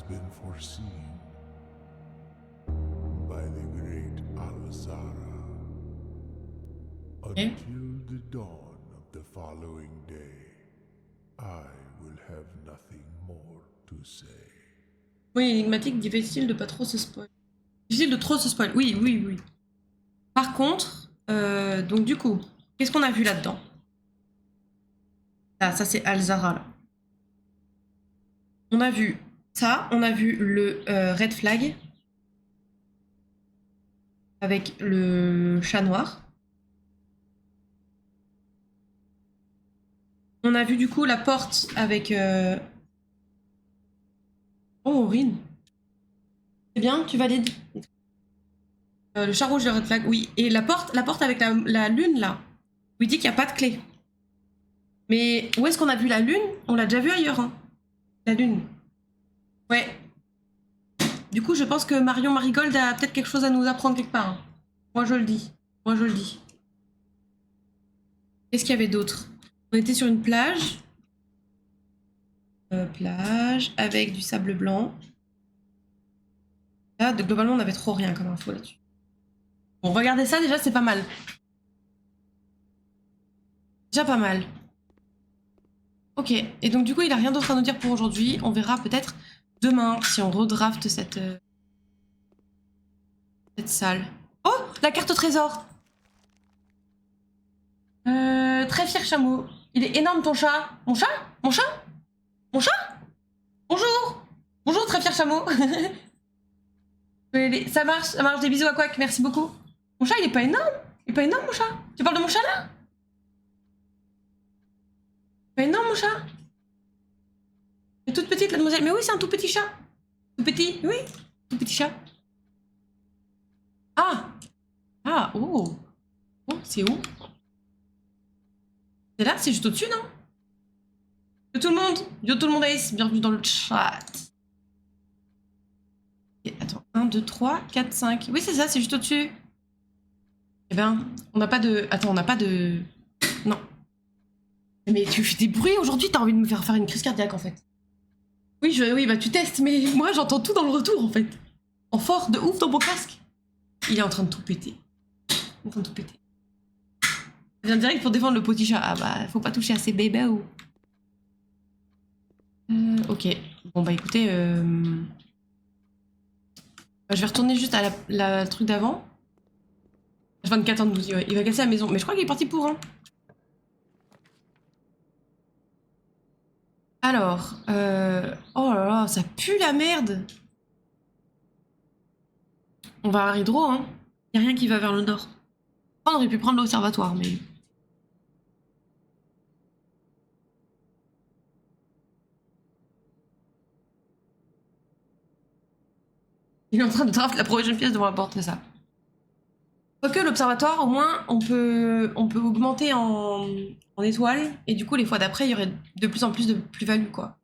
been foreseen by the great Al-Zara. Okay. Until the dawn of the following day, I will have nothing more to say. Oui, énigmatique, difficile de pas trop se spoil. Difficile de trop se spoil, oui, oui, oui. Par contre, donc du coup, qu'est-ce qu'on a vu là-dedans? Ah, ça c'est Al-Zara, là. On a vu ça, on a vu le red flag avec le chat noir. On a vu du coup la porte avec... Oh, Aurine. C'est bien, tu valides. Le chat rouge, le red flag, oui. Et la porte avec la lune, là, où il dit qu'il n'y a pas de clé. Mais où est-ce qu'on a vu la lune? On l'a déjà vu ailleurs, hein. La lune. Ouais. Du coup, je pense que Marion Marigold a peut-être quelque chose à nous apprendre quelque part, hein. Moi, je le dis. Moi, je le dis. Qu'est-ce qu'il y avait d'autre? On était sur une plage. Plage avec du sable blanc. Là, globalement, on avait trop rien comme info là-dessus. Bon, regardez ça, déjà, c'est pas mal. Déjà pas mal. Ok, et donc du coup, il a rien d'autre à nous dire pour aujourd'hui. On verra peut-être demain si on redrafte cette salle. Oh, la carte au trésor. Très fier chameau. Il est énorme ton chat. Mon chat? Mon chat? Mon chat? Bonjour. Bonjour, très fier chameau. Ça marche, des bisous à Quack, merci beaucoup. Mon chat, il est pas énorme. Il est pas énorme, mon chat. Tu parles de mon chat, là? Il est pas énorme, mon chat. Elle est toute petite, la demoiselle. Mais oui, c'est un tout petit chat. Tout petit, oui. Tout petit chat. Ah. Ah, oh. Oh, c'est où? C'est là? C'est juste au-dessus, non? Yo tout le monde. Yo tout le monde, Ace. Bienvenue dans le chat. Et attends, 1, 2, 3, 4, 5. Oui, c'est ça, c'est juste au-dessus. Eh ben, on n'a pas de... Attends, on n'a pas de... Non. Mais tu fais des bruits aujourd'hui, t'as envie de me faire une crise cardiaque, en fait. Oui, bah tu testes, mais moi, j'entends tout dans le retour, en fait. En fort, de ouf, dans mon casque. Il est en train de tout péter. Il est en train de tout péter. Je viens direct pour défendre le petit chat. Ah bah, faut pas toucher à ses bébés ou... Ok. Bon, bah écoutez... je vais retourner juste à la truc d'avant. 24 ans de 12, ouais. Il va casser la maison. Mais je crois qu'il est parti pour, hein. Alors, oh là là, ça pue la merde. On va à Hydro, hein. Y a rien qui va vers le nord. On aurait pu prendre l'observatoire, mais... Il est en train de draft la prochaine pièce devant la porte, c'est ça. Quoique l'observatoire, au moins, on peut augmenter en étoiles, et du coup, les fois d'après, il y aurait de plus en plus de plus-value, quoi.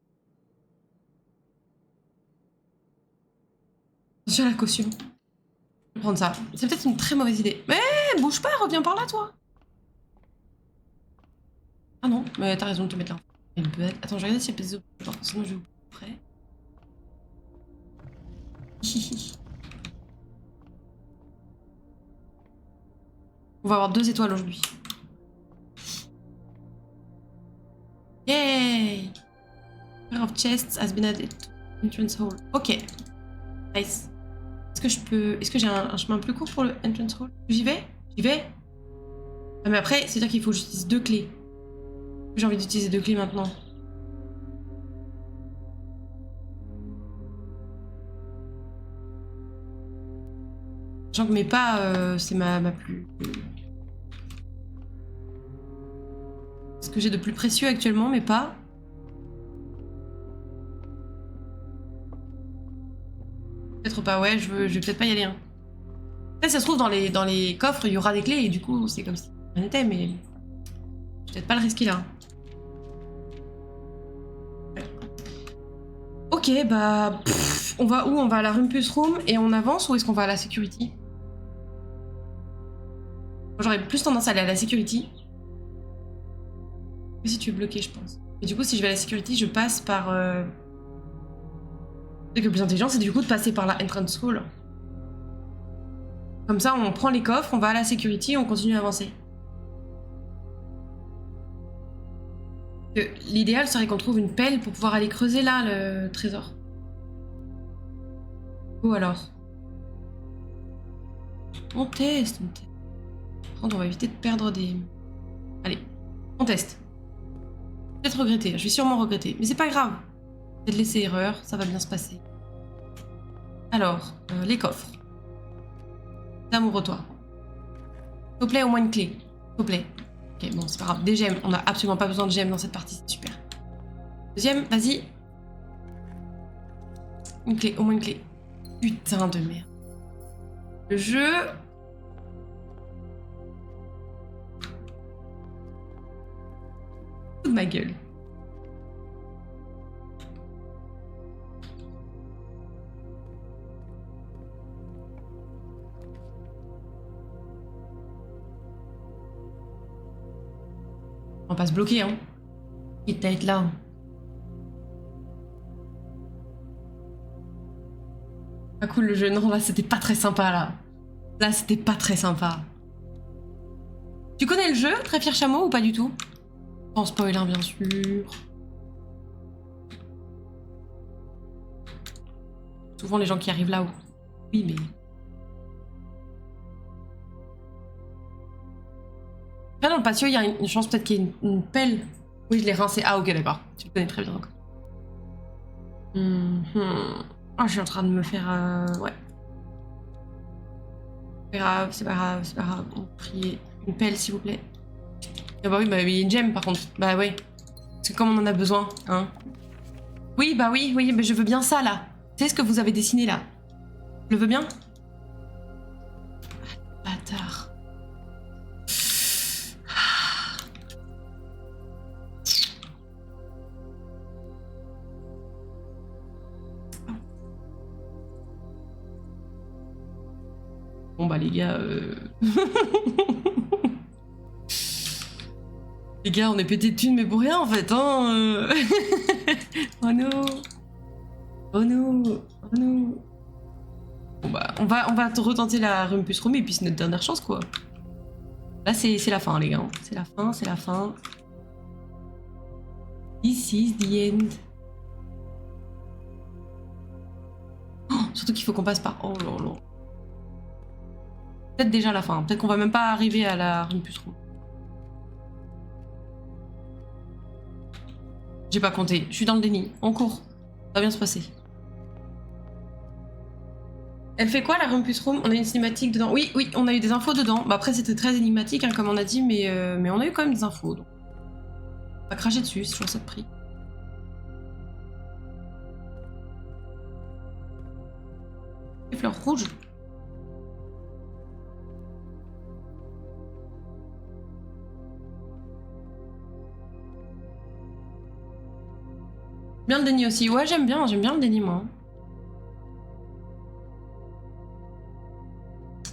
Attention à la caution. Je vais prendre ça. C'est peut-être une très mauvaise idée. Mais bouge pas, reviens par là, toi. Ah non, mais t'as raison de te mettre là. Elle peut être... Attends, je regarde si il y a des autres, sinon je vais après. On va avoir 2 étoiles aujourd'hui. Yay! Pair of chests has been added to entrance hall. Ok. Nice. Est-ce que j'ai un chemin plus court pour le entrance hall? J'y vais? J'y vais? Ah mais après, c'est-à-dire qu'il faut que j'utilise 2 clés. J'ai envie d'utiliser 2 clés maintenant. Sachant que mes pas, c'est ma plus... Ce que j'ai de plus précieux actuellement, mes pas. Peut-être pas, ouais, je vais peut-être pas y aller. Hein. Peut-être ça se trouve dans les coffres, il y aura des clés et du coup c'est comme si rien n'était, mais... Je vais peut-être pas le risquer là. Ouais. Ok, bah... Pff, on va où? On va à la Rumpus Room et on avance ou est-ce qu'on va à la Security? J'aurais plus tendance à aller à la Security. Mais si tu es bloqué, je pense. Et du coup, si je vais à la Security, je passe par... Et que le plus intelligent, c'est du coup de passer par la entrance hall. Comme ça, on prend les coffres, on va à la security et on continue à avancer. L'idéal serait qu'on trouve une pelle pour pouvoir aller creuser là le trésor. Ou alors. On teste, on teste. Par contre, on va éviter de perdre des... Allez, on teste. Peut-être regretter, je vais sûrement regretter. Mais c'est pas grave. Peut-être laisser erreur, ça va bien se passer. Alors, les coffres. Amoureux-toi. S'il te plaît, au moins une clé. S'il te plaît. Ok, bon, c'est pas grave. Des gemmes. On a absolument pas besoin de gemmes dans cette partie, c'est super. Deuxième, vas-y. Une clé, au moins une clé. Putain de merde. Le jeu... de ma gueule. On va pas se bloquer, hein. Quitte à être là. Pas cool le jeu. Non, là, c'était pas très sympa, là. Là, c'était pas très sympa. Tu connais le jeu, Tréfier Chameau, ou pas du tout? Sans spoiler, bien sûr. Souvent, les gens qui arrivent là-haut. Oui, mais... Là, dans le patio, il y a une chance peut-être qu'il y ait une pelle. Oui, je l'ai rincé. Ah, ok, d'accord. Tu le connais très bien, donc. Ah, je suis en train de me faire... Ouais. C'est pas grave, c'est pas grave, c'est pas grave. On prie une pelle, s'il vous plaît. Ah bah oui, bah il y a une gemme, par contre. Bah oui. Parce que comme on en a besoin, hein. Oui, bah oui, oui, mais je veux bien ça, là. C'est ce que vous avez dessiné, là. Je le veux bien. Ah, bâtard. Bon bah les gars... Les gars, on est pété de thunes, mais pour rien en fait, hein. Oh non. Oh non. Oh non. Bon bah, on va retenter la Rumpus Room et puis c'est notre dernière chance, quoi. Là, c'est la fin, les gars. C'est la fin, c'est la fin. This is the end. Oh, surtout qu'il faut qu'on passe par... Oh là là. Peut-être déjà la fin. Peut-être qu'on va même pas arriver à la Rumpus Room. J'ai pas compté. Je suis dans le déni. On court. Ça va bien se passer. Elle fait quoi, la Rumpus Room? On a une cinématique dedans. Oui, oui, on a eu des infos dedans. Bah après, c'était très énigmatique, hein, comme on a dit, mais on a eu quand même des infos. Donc. On va cracher dessus, c'est toujours ça de prix. Les fleurs rouges. Bien le déni aussi. Ouais, j'aime bien le déni, moi.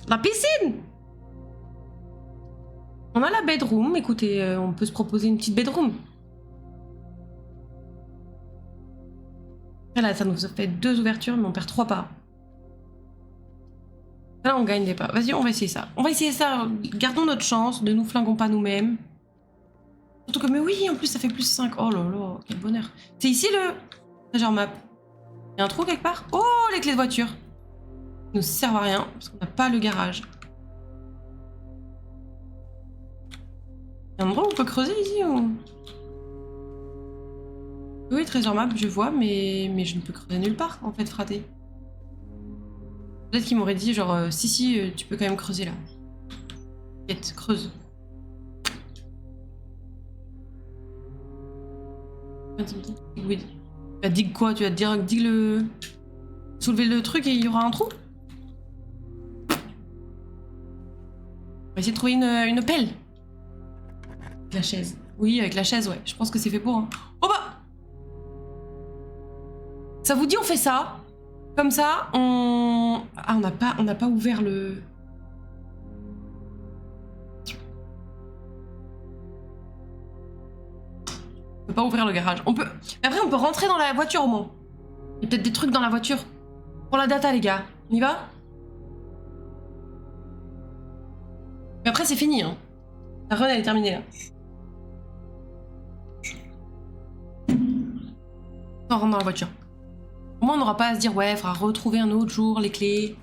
La piscine! On a la bedroom. Écoutez, on peut se proposer une petite bedroom. Là, ça nous fait 2 ouvertures, mais on perd 3 pas. Là, on gagne des pas. Vas-y, on va essayer ça. On va essayer ça. Gardons notre chance. Ne nous flinguons pas nous-mêmes. Surtout que, mais oui, en plus, ça fait plus 5. Oh là là, quel bonheur. C'est ici le trésor map. Il y a un trou quelque part? Oh, les clés de voiture. Ils nous servent à rien, parce qu'on n'a pas le garage. Il y a un endroit où on peut creuser ici ou... Oui, trésor map, je vois, mais je ne peux creuser nulle part, en fait, fraté. Peut-être qu'ils m'auraient dit, genre, si, tu peux quand même creuser là. Quête, creuse. Oui. Tu vas dig quoi? Tu vas te dire, dig le... Soulever le truc et il y aura un trou? On va essayer de trouver une pelle. Avec la chaise. Oui, avec la chaise, ouais. Je pense que c'est fait pour. Hein. Oh bah! Ça vous dit, on fait ça? Comme ça, on... Ah, on n'a pas ouvert le... On peut pas ouvrir le garage. On peut... Après, on peut rentrer dans la voiture au moins. Il y a peut-être des trucs dans la voiture. Pour la data, les gars. On y va? Mais après, c'est fini, hein. La run, elle est terminée, là. On rentre dans la voiture. Au moins, on n'aura pas à se dire, ouais, il faudra retrouver un autre jour les clés.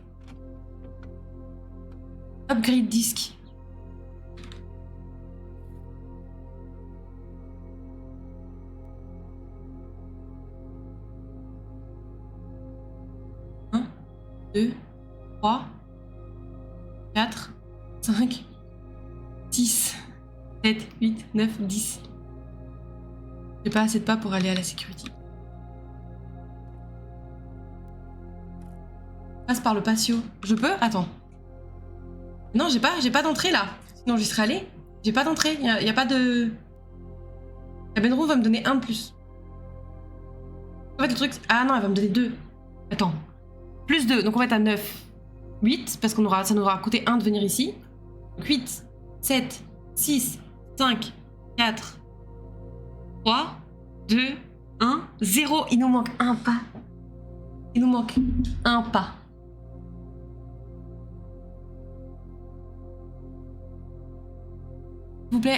Upgrade disque. Un, 2, 3, 4, 5, 6, 7, 8, 9, 10. J'ai pas assez de pas pour aller à la sécurité. Passe par le patio. Je peux? Attends. Non, j'ai pas d'entrée là. Sinon j'y serais allée. J'ai pas d'entrée. Y a pas de... La Benro va me donner 1 de plus. En fait, le truc... Ah non, elle va me donner 2. Attends. Plus 2, donc on va être à 9. 8, parce que ça nous aura coûté 1 de venir ici. Donc 8, 7, 6, 5, 4, 3, 2, 1, 0. Il nous manque un pas. Il nous manque un pas.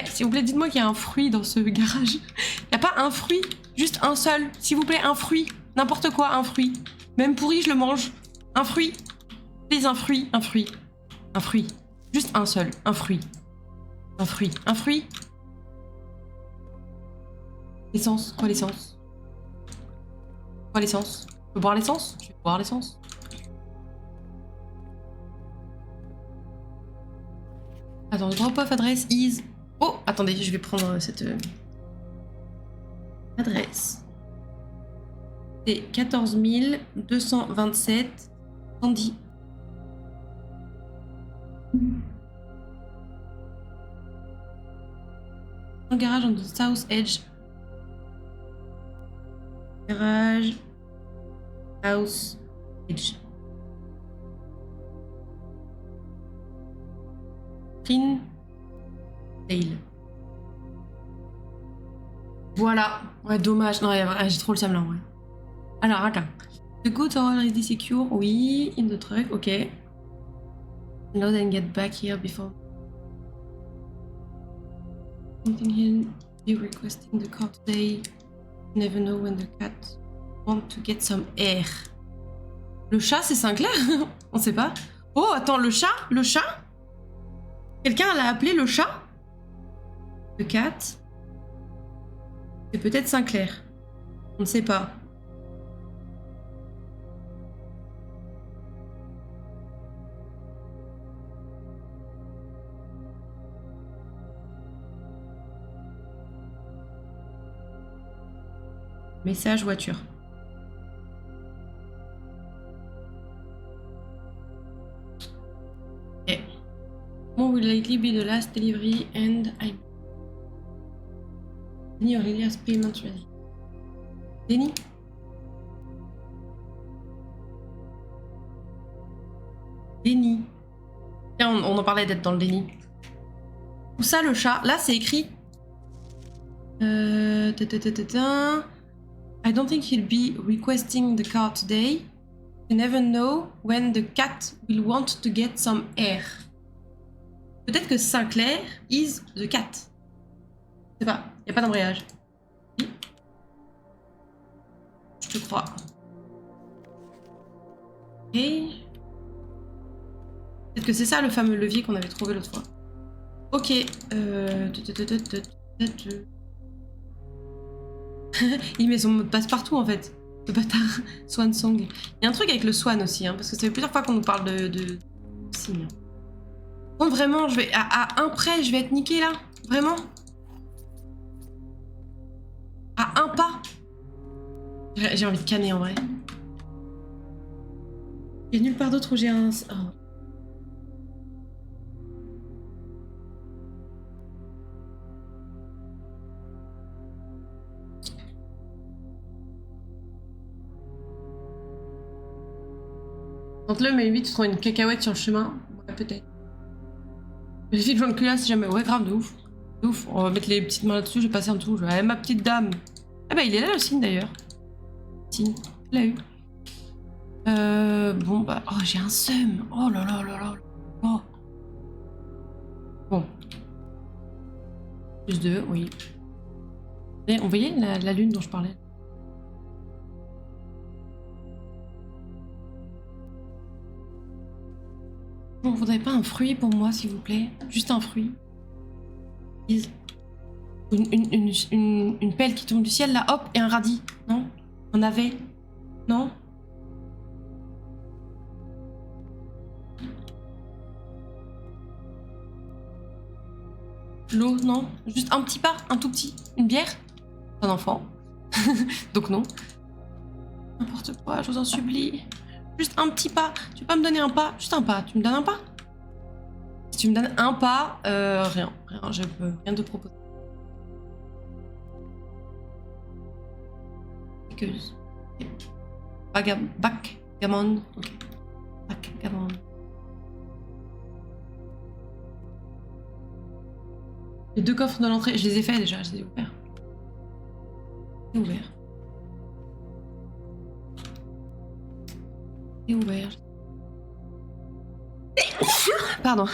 S'il vous plaît, dites-moi qu'il y a un fruit dans ce garage. Il n'y a pas un fruit, juste un seul. S'il vous plaît, un fruit. N'importe quoi, un fruit. Même pourri, je le mange. Un fruit. Please, un fruit, un fruit. Un fruit. Juste un seul, un fruit. Un fruit, un fruit. L'essence, quoi l'essence? Quoi l'essence? Je peux boire l'essence? Je vais boire l'essence. Attends, drop-off adresse is... Oh, attendez, je vais prendre cette adresse. C'est 14 227 110. Le garage on the south edge. Garage. House edge. Pin. Tail. Voilà. Ouais, dommage. Non, j'ai trop le seum là, ouais. Alors, attends. The goods are already secure. Oui. In the truck. Ok. Load and get back here before. Something here. You requesting the car today. You never know when the cat want to get some air. Le chat, c'est Sinclair? On sait pas. Oh, attends, le chat? Le chat? Quelqu'un l'a appelé le chat? Le cat? C'est peut-être Sinclair. On ne sait pas. Message voiture. Okay. More will likely be the last delivery and I... Denny or Lilia's payment ready. Denny? Denny. Tiens, on en parlait d'être dans le déni. Où ça le chat? Là c'est écrit. I don't think he'll be requesting the car today. You never know when the cat will want to get some air. Peut-être que Sinclair is the cat. Je sais pas, y a pas d'embrayage. Je te crois. Et... peut-être que c'est ça le fameux levier qu'on avait trouvé l'autre fois. Ok. Il met son mot de passe partout en fait. Le bâtard. Swan Song. Il y a un truc avec le Swan aussi, hein, parce que ça fait plusieurs fois qu'on nous parle de signes. Bon, vraiment, je vais à un près, je vais être niquée là. Vraiment. À un pas. J'ai envie de canner en vrai. Il y a nulle part d'autre où j'ai un... Oh. Tente-le, mais vite, tu trouves une cacahuète sur le chemin. Ouais, peut-être. Vérifie le joint de culasse si jamais. Ouais, grave, de ouf. De ouf. On va mettre les petites mains là-dessus, je vais passer en dessous. Ouais, ma petite dame. Ah bah, il est là le signe d'ailleurs. Signe. l'a eu. Bon, bah... Oh, j'ai un seum. Oh là là là là. Oh. Bon. Plus 2, oui. Et on voyait la lune dont je parlais. Vous voudrez pas un fruit pour moi, s'il vous plaît? Juste un fruit. Une pelle qui tombe du ciel, là, hop, et un radis. Non? Un navet? Non? L'eau, non? Juste un petit pas, un tout petit. Une bière? Un enfant. Donc non. N'importe quoi, je vous en supplie. Juste un petit pas. Tu peux pas me donner un pas? Juste un pas. Tu me donnes un pas? Si tu me donnes un pas, rien. Rien, je peux rien te proposer. Piqueuse. Backgammon. Ok. Backgammon. Les 2 coffres de l'entrée, je les ai faits déjà, je les ai ouverts. C'est ouvert. C'est ouvert. Pardon.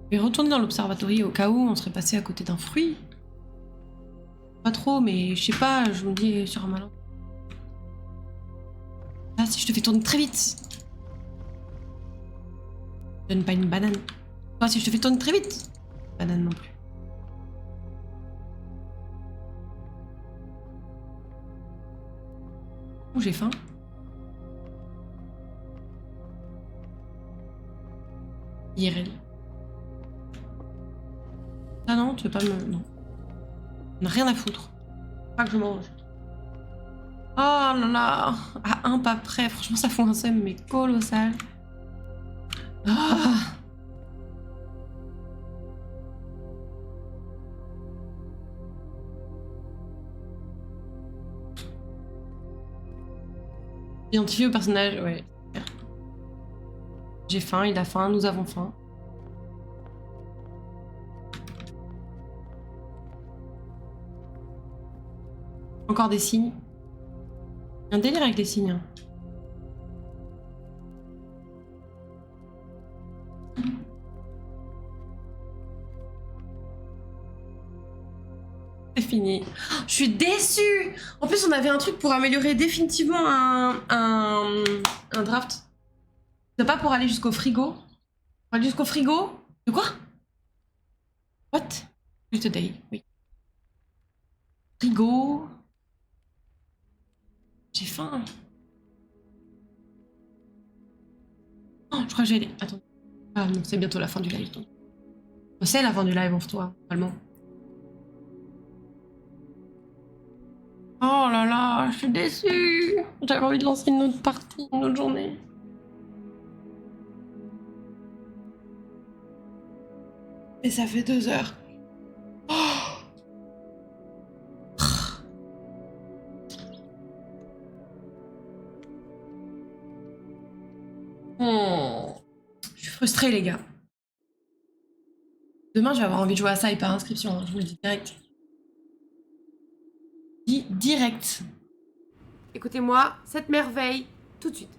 Je vais retourner dans l'observatoire au cas où on serait passé à côté d'un fruit. Pas trop, mais je sais pas, je me dis sur un malin. Ah, si je te fais tourner très vite. Donne pas une banane. Ah, si je te fais tourner très vite. Banane non plus. Oh, j'ai faim. IRL. Ah non, tu veux pas me... Non. On a rien à foutre. Pas que je mange. Oh là là. À un pas près, franchement ça fout un seum mais colossal. Ah. Identifié au personnage, ouais. J'ai faim, il a faim, nous avons faim. Encore des signes. Un délire avec les signes. Hein. C'est fini. Oh, je suis déçue. En plus, on avait un truc pour améliorer définitivement un draft. C'est pas pour aller jusqu'au frigo. Pour aller jusqu'au frigo. De quoi? What? Just today, oui. Frigo. J'ai faim. Oh, je crois que j'ai aller. Attends. Ah non, c'est bientôt la fin du live. Donc. C'est la fin du live, en toi, normalement. Oh là là, je suis déçue. J'avais envie de lancer une autre partie, une autre journée. Et ça fait 2 heures. Je suis frustrée, les gars. Demain, je vais avoir envie de jouer à ça et par inscription, hein, je vous le dis direct. Direct. Écoutez-moi, cette merveille, tout de suite.